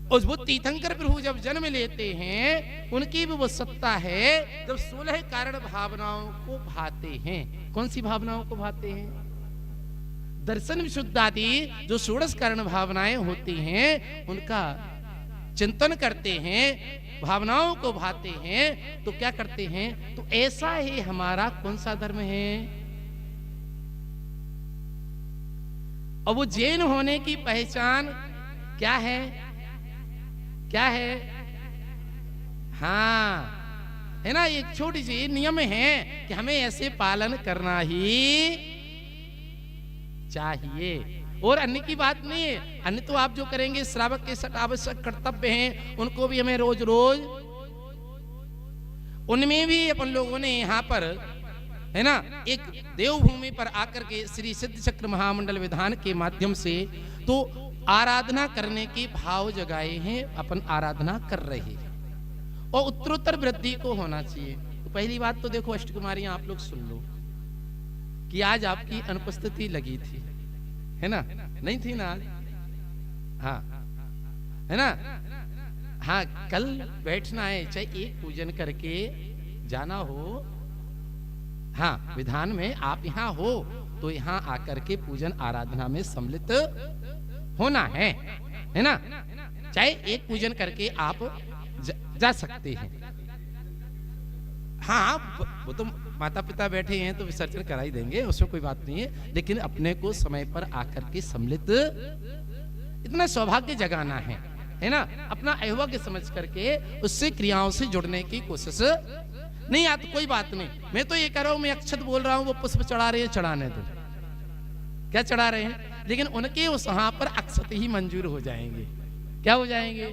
और वो तीर्थंकर प्रभु जब जन्म लेते हैं, उनकी भी वो सत्ता है जब 16 कारण भावनाओं को भाते हैं। कौन सी भावनाओं को भाते हैं, दर्शन विशुद्ध आदि जो 16 कारण भावनाएं होती हैं उनका चिंतन करते हैं, भावनाओं को भाते हैं, तो क्या करते हैं, तो ऐसा ही हमारा कौन सा धर्म है। और वो जैन होने की पहचान क्या है, क्या है, हाँ है ना, एक छोटी सी नियम है कि हमें ऐसे पालन करना ही चाहिए, और अन्य की बात नहीं है। अन्य तो आप जो करेंगे श्रावक के सट आवश्यक कर्तव्य हैं, उनको भी हमें रोज रोज, उनमें भी अपन लोगों ने यहाँ पर, है ना, एक देवभूमि पर आकर के श्री सिद्ध चक्र महामंडल विधान के माध्यम से तो आराधना करने के भाव जगाए हैं, अपन आराधना कर रहे हैं, और उत्तरोत्तर वृद्धि को होना चाहिए। तो पहली बात तो देखो अष्टकुमारियां आप लोग सुन लो कि आज आपकी अनुपस्थिति लगी थी, है ना, नहीं थी ना, हाँ है ना, हाँ कल बैठना है, चाहे एक पूजन करके जाना हो, हाँ विधान में आप यहाँ हो तो यहाँ आकर के पूजन आराधना में सम्मिलित होना है ना, चाहे एक पूजन करके आप जा सकते हैं। हाँ, वो तो माता पिता बैठे हैं तो विसर्जन करा ही देंगे, उसमें कोई बात नहीं है, लेकिन अपने को समय पर आकर के सम्मिलित, इतना सौभाग्य जगाना है ना, अपना अयोग्य समझ करके उससे क्रियाओं से जुड़ने की कोशिश नहीं। आ तो कोई बात नहीं, मैं तो ये कह रहा हूं, मैं अक्षत बोल रहा हूं, वो पुष्प चढ़ा रहे हैं, चढ़ाने दो, क्या चढ़ा रहे हैं, लेकिन उनके उस वहां पर अक्षत ही मंजूर हो जाएंगे। क्या हो जाएंगे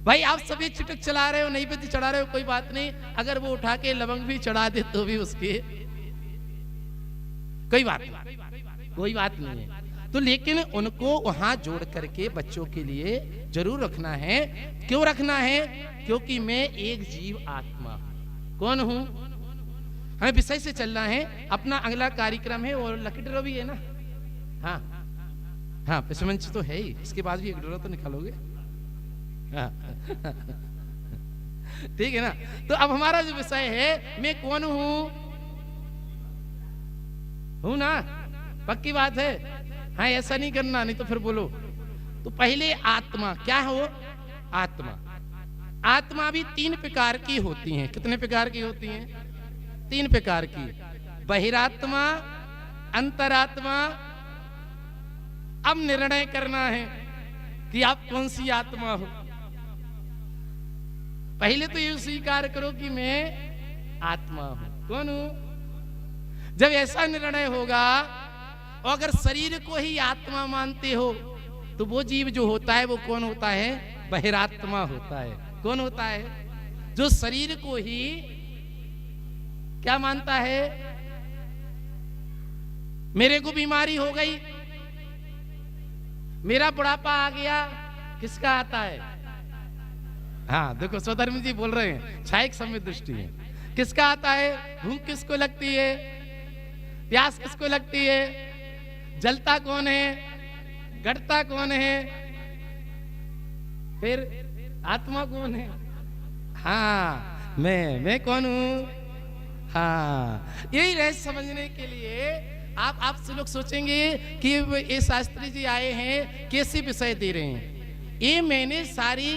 भाई? आप सभी चिटक चला रहे हो, नहीं भी चढ़ा रहे हो, कोई बात नहीं, अगर वो उठा के लवंग भी चढ़ा दे तो भी उसके कोई बात नहीं है। तो लेकिन उनको वहां जोड़ करके बच्चों के लिए जरूर रखना है। क्यों रखना है? क्योंकि मैं एक जीव आत्मा कौन हूं, हमें विषय से चलना है। अपना अगला कार्यक्रम है और लकी ड्रॉ भी है ना। हाँ हाँ, पिछमंच तो है ही, इसके बाद भी एक ड्रॉ तो निकालोगे। हाँ। ठीक है ना। तो अब हमारा जो विषय है, मैं कौन हूं ना, पक्की बात है। हाँ, ऐसा नहीं करना, नहीं तो फिर बोलो। तो पहले आत्मा क्या हो? आत्मा भी 3 प्रकार की होती हैं। कितने प्रकार की होती हैं? 3 प्रकार की। बहिरात्मा, अंतरात्मा। अब निर्णय करना है कि आप कौन सी आत्मा हो। पहले तो ये स्वीकार करो कि मैं आत्मा हूं। कौन हूं? जब ऐसा निर्णय होगा, और अगर शरीर को ही आत्मा मानते हो, तो वो जीव जो होता है वो कौन होता है? बहिरात्मा होता है। कौन होता है? जो शरीर को ही क्या मानता है? मेरे को बीमारी हो गई, मेरा बुढ़ापा आ गया, किसका आता है? हाँ देखो, स्वधर्मी जी बोल रहे हैं, छायक सम्यक दृष्टि है। किसका आता है? भूख किसको लगती है? प्यास किसको लगती है? जलता कौन है? घटता कौन है? फिर आत्मा कौन है? हाँ, मैं कौन हूं? हाँ, यही रहस्य समझने के लिए आप से लोग सोचेंगे कि ये शास्त्री जी आए हैं, कैसे विषय दे रहे हैं। ये मैंने सारी,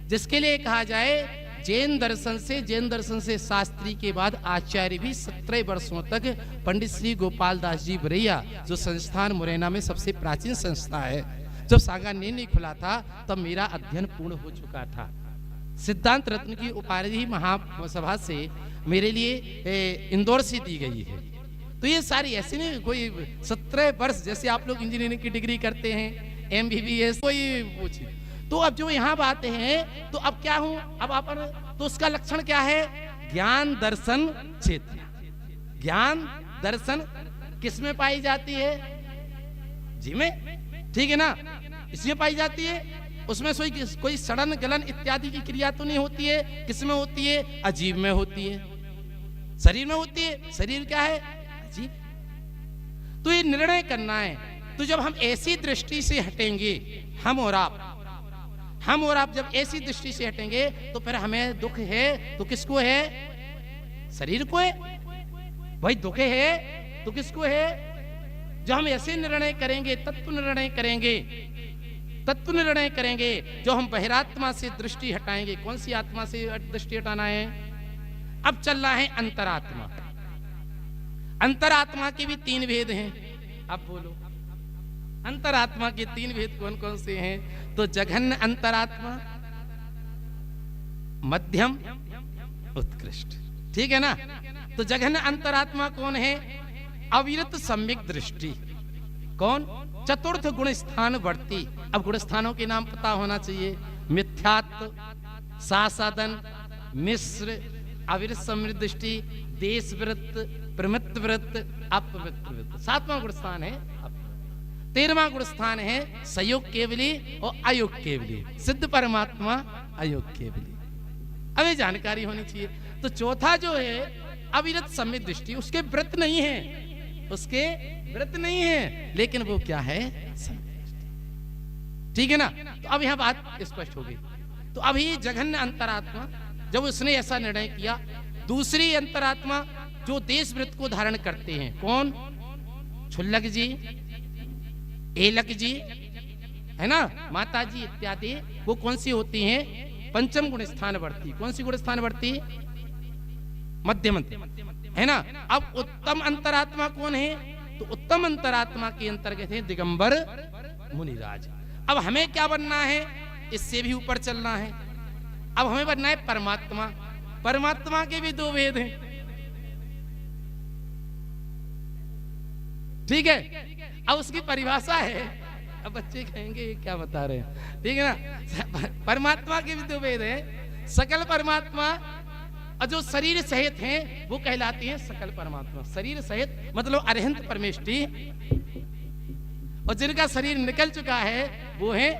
जिसके लिए कहा जाए जैन दर्शन से शास्त्री के बाद आचार्य भी 17 वर्षों तक पंडित श्री गोपाल दास जी बरैया, जो संस्थान मुरैना में सबसे प्राचीन संस्था है, जब सांगानेर नहीं खुला था तब मेरा अध्ययन पूर्ण हो चुका था। सिद्धांत रत्न की उपाधि महासभा से मेरे लिए इंदौर से दी गई है। तो ये सारी ऐसे नहीं, कोई 17 वर्ष जैसे आप लोग इंजीनियरिंग की डिग्री करते हैं, MBBS, कोई पूछे। तो अब जो यहाँ बात है, तो अब क्या हूं? अब आप, तो उसका लक्षण क्या है? ज्ञान दर्शन क्षेत्र। ज्ञान दर्शन किस में पाई जाती है? जी में, ठीक है ना, इसमें पाई जाती है। उसमें कोई सड़न गलन इत्यादि की क्रिया तो नहीं होती है। किस में होती है? अजीब में होती है, शरीर में होती है। शरीर क्या है? अजीब। तो ये निर्णय करना है। तो जब हम ऐसी दृष्टि से हटेंगे, हम और आप जब ऐसी दृष्टि से हटेंगे, तो फिर हमें दुख है तो किसको है? शरीर को है। भाई दुख है तो किसको है? जो हम ऐसे निर्णय करेंगे, तत्व निर्णय करेंगे, जो हम बहिरात्मा से दृष्टि हटाएंगे। कौन सी आत्मा से दृष्टि हटाना है? अब चल रहा है अंतरात्मा। अंतरात्मा के भी 3 भेद हैं। अब बोलो, अंतरात्मा के 3 भेद कौन कौन से हैं? तो जघन्य अंतरात्मा, मध्यम, उत्कृष्ट। ठीक है ना। तो जघन्य अंतरात्मा कौन है? अविरत सम्यक दृष्टि। कौन? चतुर्थ गुण स्थान वर्ती। अब गुण स्थानों के नाम पता होना चाहिए। मिथ्यात्व, सासादन, मिश्र, अविरत सम्यक दृष्टि, देश वृत्त, प्रमित वृत्त, अपवित्र वृत्त। 7वां गुण स्थान है। 13वां गुण स्थान है संयोग केवली और अयोग केवली। सिद्ध परमात्मा, अयोग केवली। अब ये जानकारी होनी चाहिए। तो चौथा जो है अविरत सम्यक दृष्टि, उसके व्रत नहीं है, लेकिन वो क्या है? ठीक है ना। तो अब यहां बात स्पष्ट हो गई। तो अभी जघन्य अंतरात्मा, जब उसने ऐसा निर्णय किया, दूसरी अंतरात्मा जो देश वृत्त को धारण करते हैं, कौन? क्षुल्लक जी, एलक जी, है ना, माता जी इत्यादि, वो कौन सी होती हैं? पंचम गुण स्थान वर्ती। कौन सी गुण स्थान वर्ती? मध्यम, है ना। अब उत्तम अंतरात्मा कौन है? तो उत्तम अंतरात्मा के अंतर्गत है दिगंबर मुनिराज। अब हमें क्या बनना है? इससे भी ऊपर चलना है। अब हमें बनना है परमात्मा। परमात्मा के भी दो भेद हैं, ठीक है। अब उसकी परिभाषा है, अब बच्चे कहेंगे ये क्या बता रहे हैं, ठीक है ना। परमात्मा के भी दो भेद हैं। सकल परमात्मा और जो शरीर सहित हैं वो कहलाती हैं सकल परमात्मा। शरीर सहित मतलब अरहंत परमेष्टि, और जिनका शरीर निकल चुका है वो है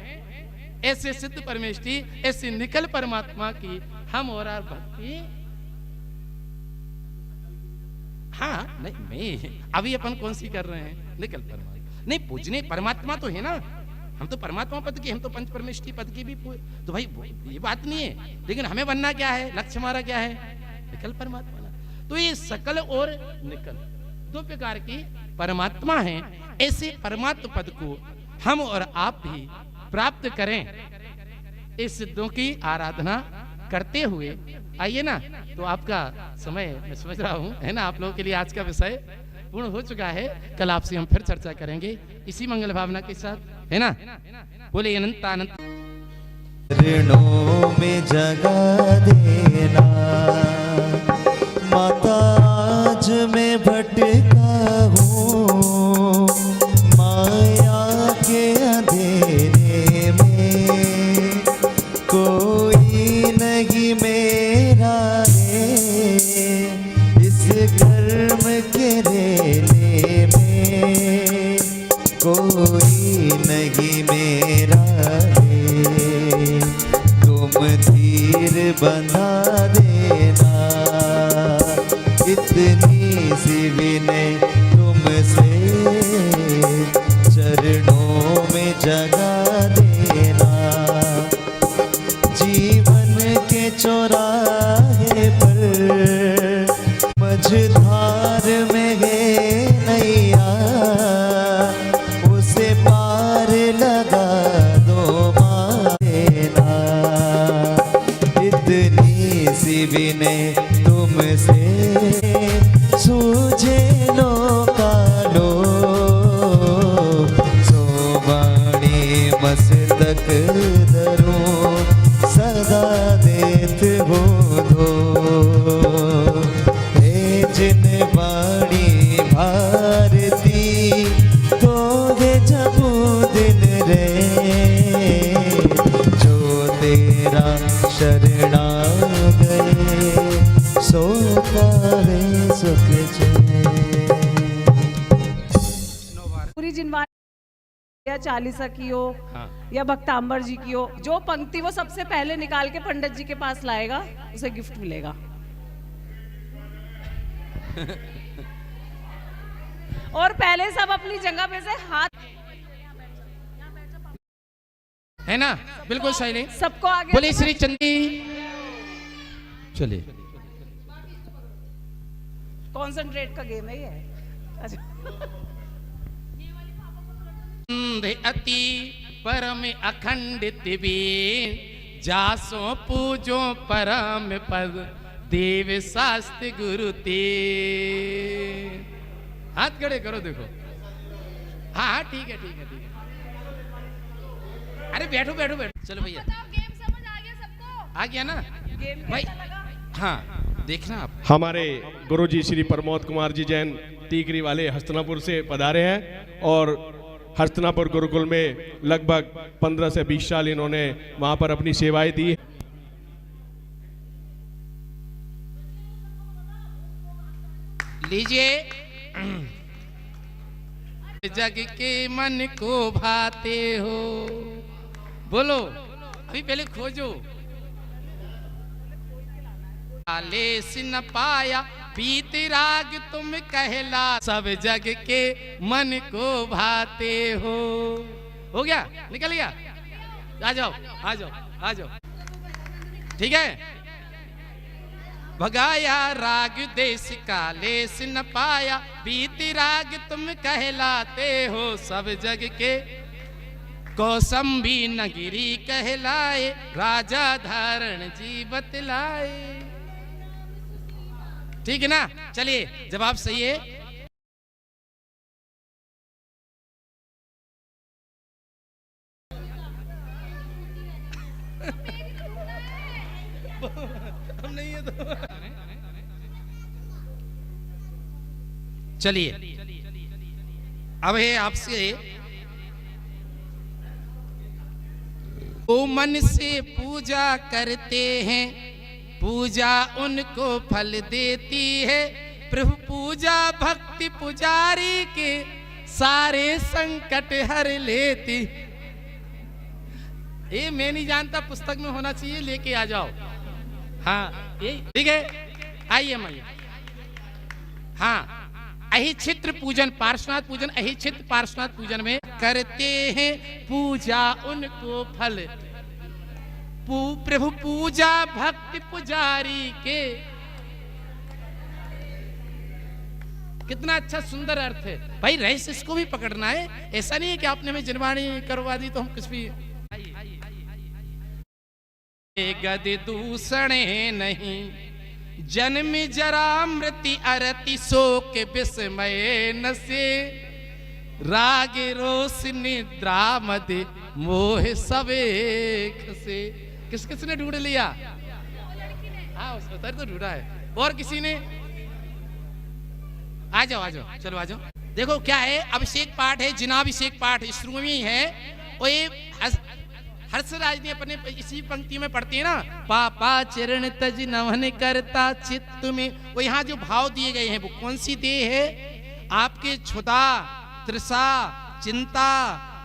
ऐसे सिद्ध परमेष्टि। ऐसे निकल परमात्मा की हम और भक्ति। हाँ नहीं, मैं अभी अपन कौन सी कर रहे हैं? निकल परमात्मा। नहीं, पूजने परमात्मा तो है ना, हम तो परमात्मा पद के, हम तो पंच परमेष्टि पद के भी, तो भाई ये बात नहीं है। लेकिन हमें बनना क्या है? लक्ष्य हमारा क्या है? निकल परमात्मा ना। तो ये सकल और निकल दो प्रकार की परमात्मा है। ऐसे परमात्मा पद को हम और आप भी प्राप्त करें, इस सिद्धों की आराधना करते हुए। आइए ना, तो आपका समय मैं समझ रहा हूँ, है ना, आप लोगों के लिए आज का विषय पूर्ण हो चुका है। कल आपसे हम फिर चर्चा करेंगे इसी मंगल भावना के साथ, है ना। बोले अनंत अनंत। ऋणों में जगा देना माता, आज मैं भटका हूँ माया के अंधेरे में, कोई नहीं मेरा है इस कर्म के रेले में, कोई नहीं मेरा है, तुम धीर बंधा देना, इतनी सी विनय तुमसे चरणों में जगा देना। जीवन के चौराहे पर मझधार में है नैया, उसे पार लगा दो मारेना, इतनी सी विनय तुमसे सूझे लो कालो, सोवाणी मस्तक धरो सदा देत हो दो, हे जिन वाणी भारती तो हे जबू दिन रे, जो तेरा शरणा गए सो पावे सुख जय। पूरी जिनवानी या चालीसा की हो, हाँ। या भक्तांबर जी की हो, जो पंक्ति वो सबसे पहले निकाल के पंडित जी के पास लाएगा उसे गिफ्ट मिलेगा। और पहले सब अपनी जगह पे से हाथ, है ना, बिल्कुल सही। सबको आगे बोले श्री चंदी। चलिए, कॉन्सेंट्रेट का गेम है ये। अच्छा। अति परम अखंडित भी जासो पूजो परम पद देव शास्त्र गुरु ते। हाथ खड़े करो, देखो। हाँ हाँ ठीक है, ठीक है, ठीक है। अरे बैठो बैठो बैठो, चलो भैया। गेम समझ आ गया सबको? आ गया ना गेम भाई? कैसा लगा? हाँ, देखना आप। हमारे गुरुजी श्री प्रमोद कुमार जी जैन टीकरी वाले हस्तिनापुर से पधारे हैं, और हस्तिनापुर गुरुकुल में लगभग 15 से 20 साल इन्होंने वहां पर अपनी सेवाएं दी। लीजिए। जग के मन को भाते हो, बोलो अभी पहले खोजो। आले सिन पाया पीति राग तुम कहला, सब जग के मन को भाते हो गया, निकल गया। आ जाओ आ जाओ आ जाओ, ठीक है। भगाया राग देश काले सिन पाया, बीती राग तुम कहलाते हो, सब जग के कौसंबी नगरी कहलाए, राजा धारण जी बतलाए। ठीक है ना? चलिए, जवाब सही है। हम नहीं है तो चलिए, अब है आपसे, वो मन से पूजा करते हैं, पूजा उनको फल देती है। प्रभु पूजा भक्ति पुजारी के, सारे संकट हर लेती। ये मैं नहीं जानता, पुस्तक में होना चाहिए, लेके आ जाओ। हाँ, ये ठीक है, आइए मैया। हाँ, अहिच्छित्र पूजन, पार्श्वनाथ पूजन, अहिच्छित्र पार्श्वनाथ पूजन में करते हैं पूजा उनको फल। प्रभु पूजा भक्ति पुजारी के। कितना अच्छा सुंदर अर्थ है भाई। रहस्य इसको भी पकड़ना है, ऐसा नहीं है कि आपने हमें जनवाणी करवा दी तो हम कुछ भी। गद दूषण नहीं, जन्म जरा मृति अरति शोक विस्मय नसे, राग रोष निद्रा मद मोह सवेख से। किस किस ने ढूंढ लिया? हाँ, उस उधर तो ढूंढा है। और किसी ने? आ जाओ, आ जाओ, चलो आ जाओ। देखो क्या है, अभिषेक पाठ है, जिनाभिषेक पाठ शुरू में ही है। और ये हर्षराज ने अपने इसी पंक्ति में पढ़ते हैं ना, पापा चरण तज नवन करता चित्त में। वो यहाँ जो भाव दिए गए हैं वो कौन सी देह है? आपके क्षुधा, तृषा, चिंता,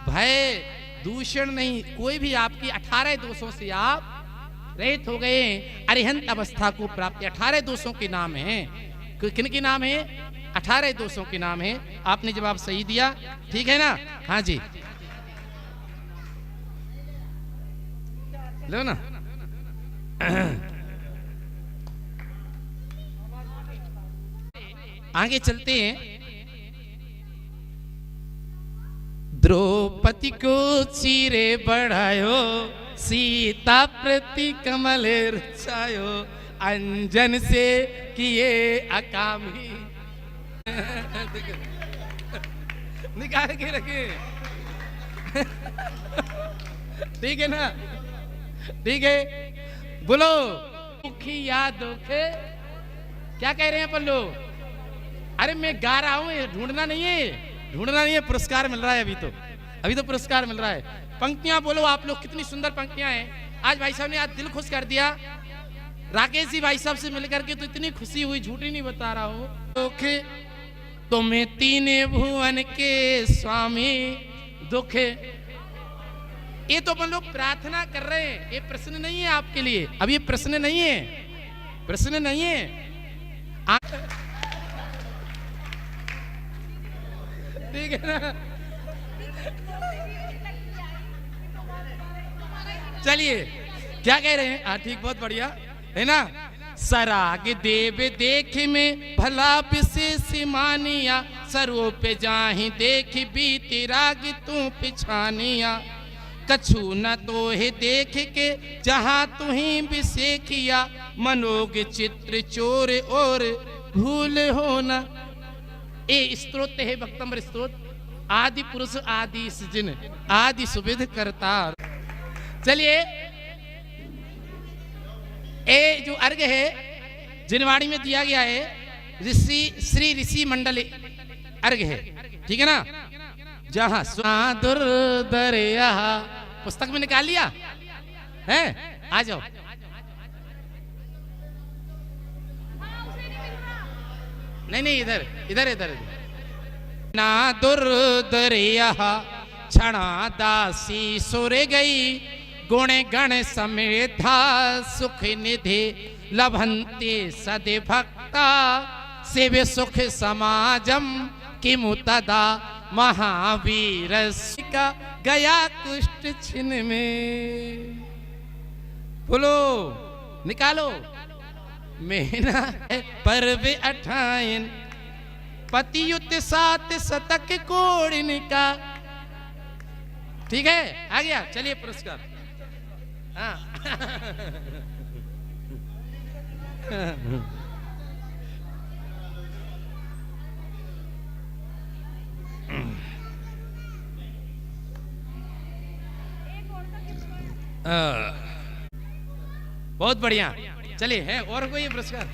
भय, दूषण नहीं, कोई भी आपकी 18 दोषों से आप रहित हो गए, अरिहंत अवस्था को प्राप्त। 18 दोषों के नाम है। किन के नाम है? 18 दोषों के नाम है। आपने जवाब सही दिया, ठीक है ना? हाँ जी, लो ना। आगे चलते हैं। द्रौपदी को चीरे बढ़ायो, सीता प्रति कमल रचायो, अंजन से किए अकामी। निकाल के रखे। ठीक है ना? ठीक है, बोलो। दुखी या दुखे, क्या कह रहे हैं पल्लू? अरे मैं गा रहा हूं, ढूंढना नहीं है, ढूंढना नहीं है, पुरस्कार मिल रहा है। अभी तो पुरस्कार मिल रहा है। पंक्तियां बोलो आप लोग, कितनी सुंदर पंक्तियां हैं। आज भाई साहब ने आज दिल खुश कर दिया। राकेश जी भाई साहब से मिलकर के तो इतनी खुशी हुई, झूठी नहीं बता रहा हूं। दुखे तुम्हें तीन भुवन के स्वामी, दुखे। ये तो अपन लोग प्रार्थना कर रहे हैं, ये प्रश्न नहीं है आपके लिए। अब ये प्रश्न नहीं है, प्रश्न नहीं है। ठीक है ना? चलिए, क्या कह रहे हैं? हाँ ठीक, बहुत बढ़िया है ना। सराग देव देख में भला विशेष मानिया, सरो पे जाहि देख बीती राग तू पिछानिया, कछु न तो है देख के जहां तुही विशेखिया, मनोग चित्र चोर और भूल होना। ए स्तोत्र है, वक्तम्बर स्तोत्र। आदि पुरुष आदि सृजन, आदि सुविध करतार। चलिए, ए जो अर्घ है जिनवाड़ी में दिया गया है, ऋषि श्री ऋषि मंडल अर्घ है, ठीक है ना? जहां दुर्दरिया, पुस्तक में निकाल लिया है? आ जाओ। नहीं, इधर इधर इधर। ना दुर्दरिया क्षणा दासी सुर गई, गुण गण समेधा सुख निधि, लभंते सदे भक्ता शिव सुख समाजम किमु तदा, महावीर का गया कुष्ठ छिन्न में। बोलो, निकालो। मेना पर्व 28 पतियुत 7 शतक कोड़िन का, ठीक है, आ गया। चलिए पुरस्कार। हाँ बहुत बढ़िया। चलिए, है और कोई पुरस्कार?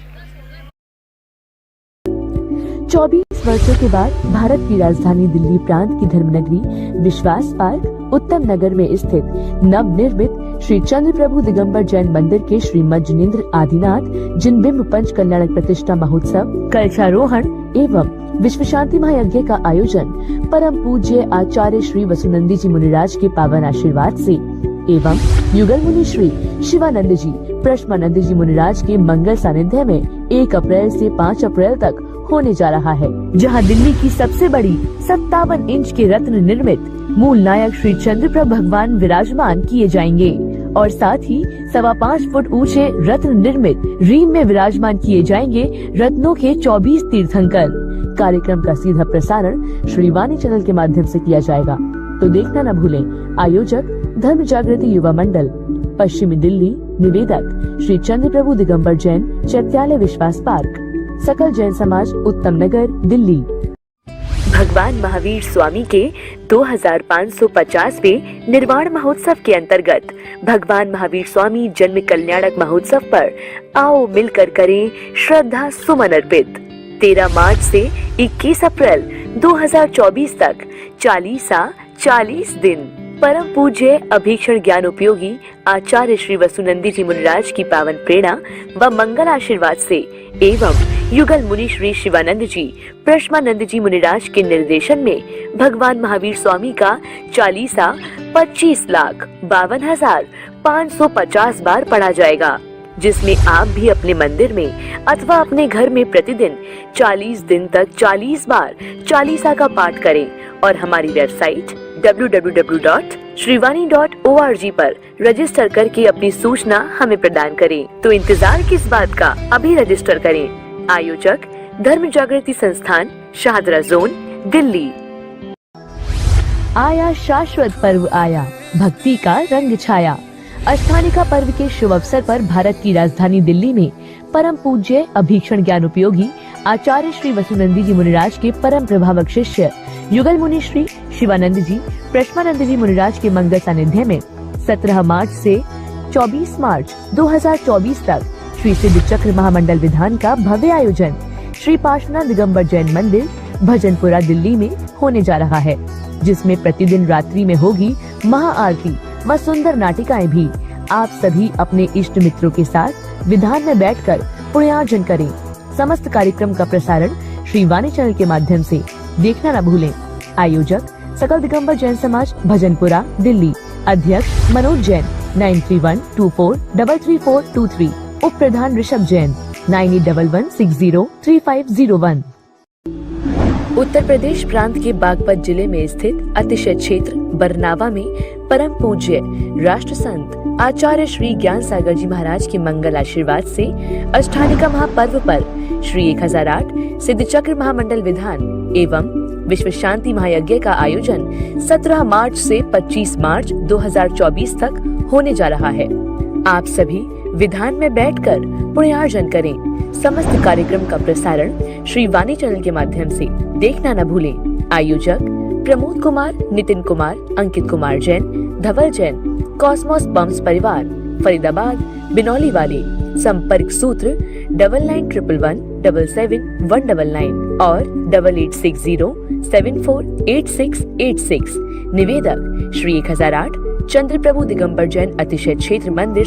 24 वर्षों के बाद भारत की राजधानी दिल्ली प्रांत की धर्मनगरी विश्वास पार्क उत्तम नगर में स्थित नव निर्मित श्री चंद्र प्रभु दिगंबर जैन मंदिर के श्री मज्जनेन्द्र आदिनाथ जिनबिंब पंच कल्याणक प्रतिष्ठा महोत्सव, कलशारोहण एवं विश्व शांति महायज्ञ का आयोजन परम पूज्य आचार्य श्री वसुनंदी जी मुनिराज के पावन आशीर्वाद से एवं युगल मुनि श्री शिवानंद जी प्रश्मानंद जी मुनिराज के मंगल सानिध्य में 1 अप्रैल से 5 अप्रैल तक होने जा रहा है, जहां दिल्ली की सबसे बड़ी 57 इंच के रत्न निर्मित मूल नायक श्री चंद्रप्रभ भगवान विराजमान किए जाएंगे और साथ ही 5.25 फुट ऊंचे रत्न निर्मित रीम में विराजमान किए जाएंगे रत्नों के 24 तीर्थंकर। कार्यक्रम का सीधा प्रसारण श्रीवाणी चैनल के माध्यम से किया जाएगा, तो देखना न भूलें। आयोजक धर्म जागृति युवा मंडल, पश्चिमी दिल्ली। निवेदक श्री चंद्र प्रभु दिगंबर जैन, चैत्यालय विश्वास पार्क, सकल जैन समाज, उत्तम नगर, दिल्ली। भगवान महावीर स्वामी के 2550वें निर्वाण महोत्सव के अंतर्गत भगवान महावीर स्वामी जन्म कल्याणक महोत्सव पर आओ मिलकर करें श्रद्धा सुमन अर्पित। 13 मार्च से 21 अप्रैल 2024 तक 40 दिन परम पूज्य अभीक्षण ज्ञान उपयोगी आचार्य श्री वसुनंदी जी मुनिराज की पावन प्रेरणा व मंगल आशीर्वाद से एवं युगल मुनि श्री शिवानंद जी प्रश्मानंद जी मुनिराज के निर्देशन में भगवान महावीर स्वामी का 25,52,550 बार पढ़ा जाएगा, जिसमें आप भी अपने मंदिर में अथवा अपने घर में प्रतिदिन 40 दिन तक 40 बार चालीसा का पाठ करें और हमारी वेबसाइट www.shrivani.org पर रजिस्टर करके अपनी सूचना हमें प्रदान करें। तो इंतजार किस बात का, अभी रजिस्टर करें। आयोजक धर्म जागृति संस्थान, शाहदरा जोन, दिल्ली। आया शाश्वत पर्व आया, भक्ति का रंग छाया। अष्टानिका पर्व के शुभ अवसर पर भारत की राजधानी दिल्ली में परम पूज्य अभीक्षण ज्ञान उपयोगी आचार्य श्री वसुनंदी जी मुनिराज के परम प्रभावक शिष्य युगल मुनि श्री शिवानंद जी प्रश्मानंद जी मुनिराज के मंगल सानिध्य में 17 मार्च से 24 मार्च 2024 तक श्री सिद्ध चक्र महामंडल विधान का भव्य आयोजन श्री पार्श्वनाथ दिगंबर जैन मंदिर, भजनपुरा, दिल्ली में होने जा रहा है, जिसमें प्रतिदिन रात्रि में होगी महाआरती व सुंदर नाटिकाएं भी। आप सभी अपने इष्ट मित्रों के साथ विधान में बैठकर पुण्यार्जन करें। समस्त कार्यक्रम का प्रसारण श्रीवाणी चैनल के माध्यम से देखना न भूलें। आयोजक सकल दिगंबर जैन समाज, भजनपुरा, दिल्ली। अध्यक्ष मनोज जैन 9312433423। उप प्रधान ऋषभ जैन 9811603501। उत्तर प्रदेश प्रांत के बागपत जिले में स्थित अतिशय क्षेत्र बरनावा में परम पूज्य राष्ट्र संत आचार्य श्री ज्ञान सागर जी महाराज के मंगल आशीर्वाद से अष्टानिका महापर्व पर श्री 1008 सिद्ध चक्र महामंडल विधान एवं विश्व शांति महायज्ञ का आयोजन 17 मार्च से 25 मार्च 2024 तक होने जा रहा है। आप सभी विधान में बैठकर पुण्यार्जन करें। समस्त कार्यक्रम का प्रसारण श्रीवाणी चैनल के माध्यम से देखना न भूलें। आयोजक प्रमोद कुमार, नितिन कुमार, अंकित कुमार जैन, धवल जैन, कॉस्मोस बम्स परिवार, फरीदाबाद, बिनौली वाले। संपर्क सूत्र 9911177199 और 8860748686। निवेदक श्री 1008 चंद्र प्रभु दिगंबर जैन अतिशय क्षेत्र मंदिर,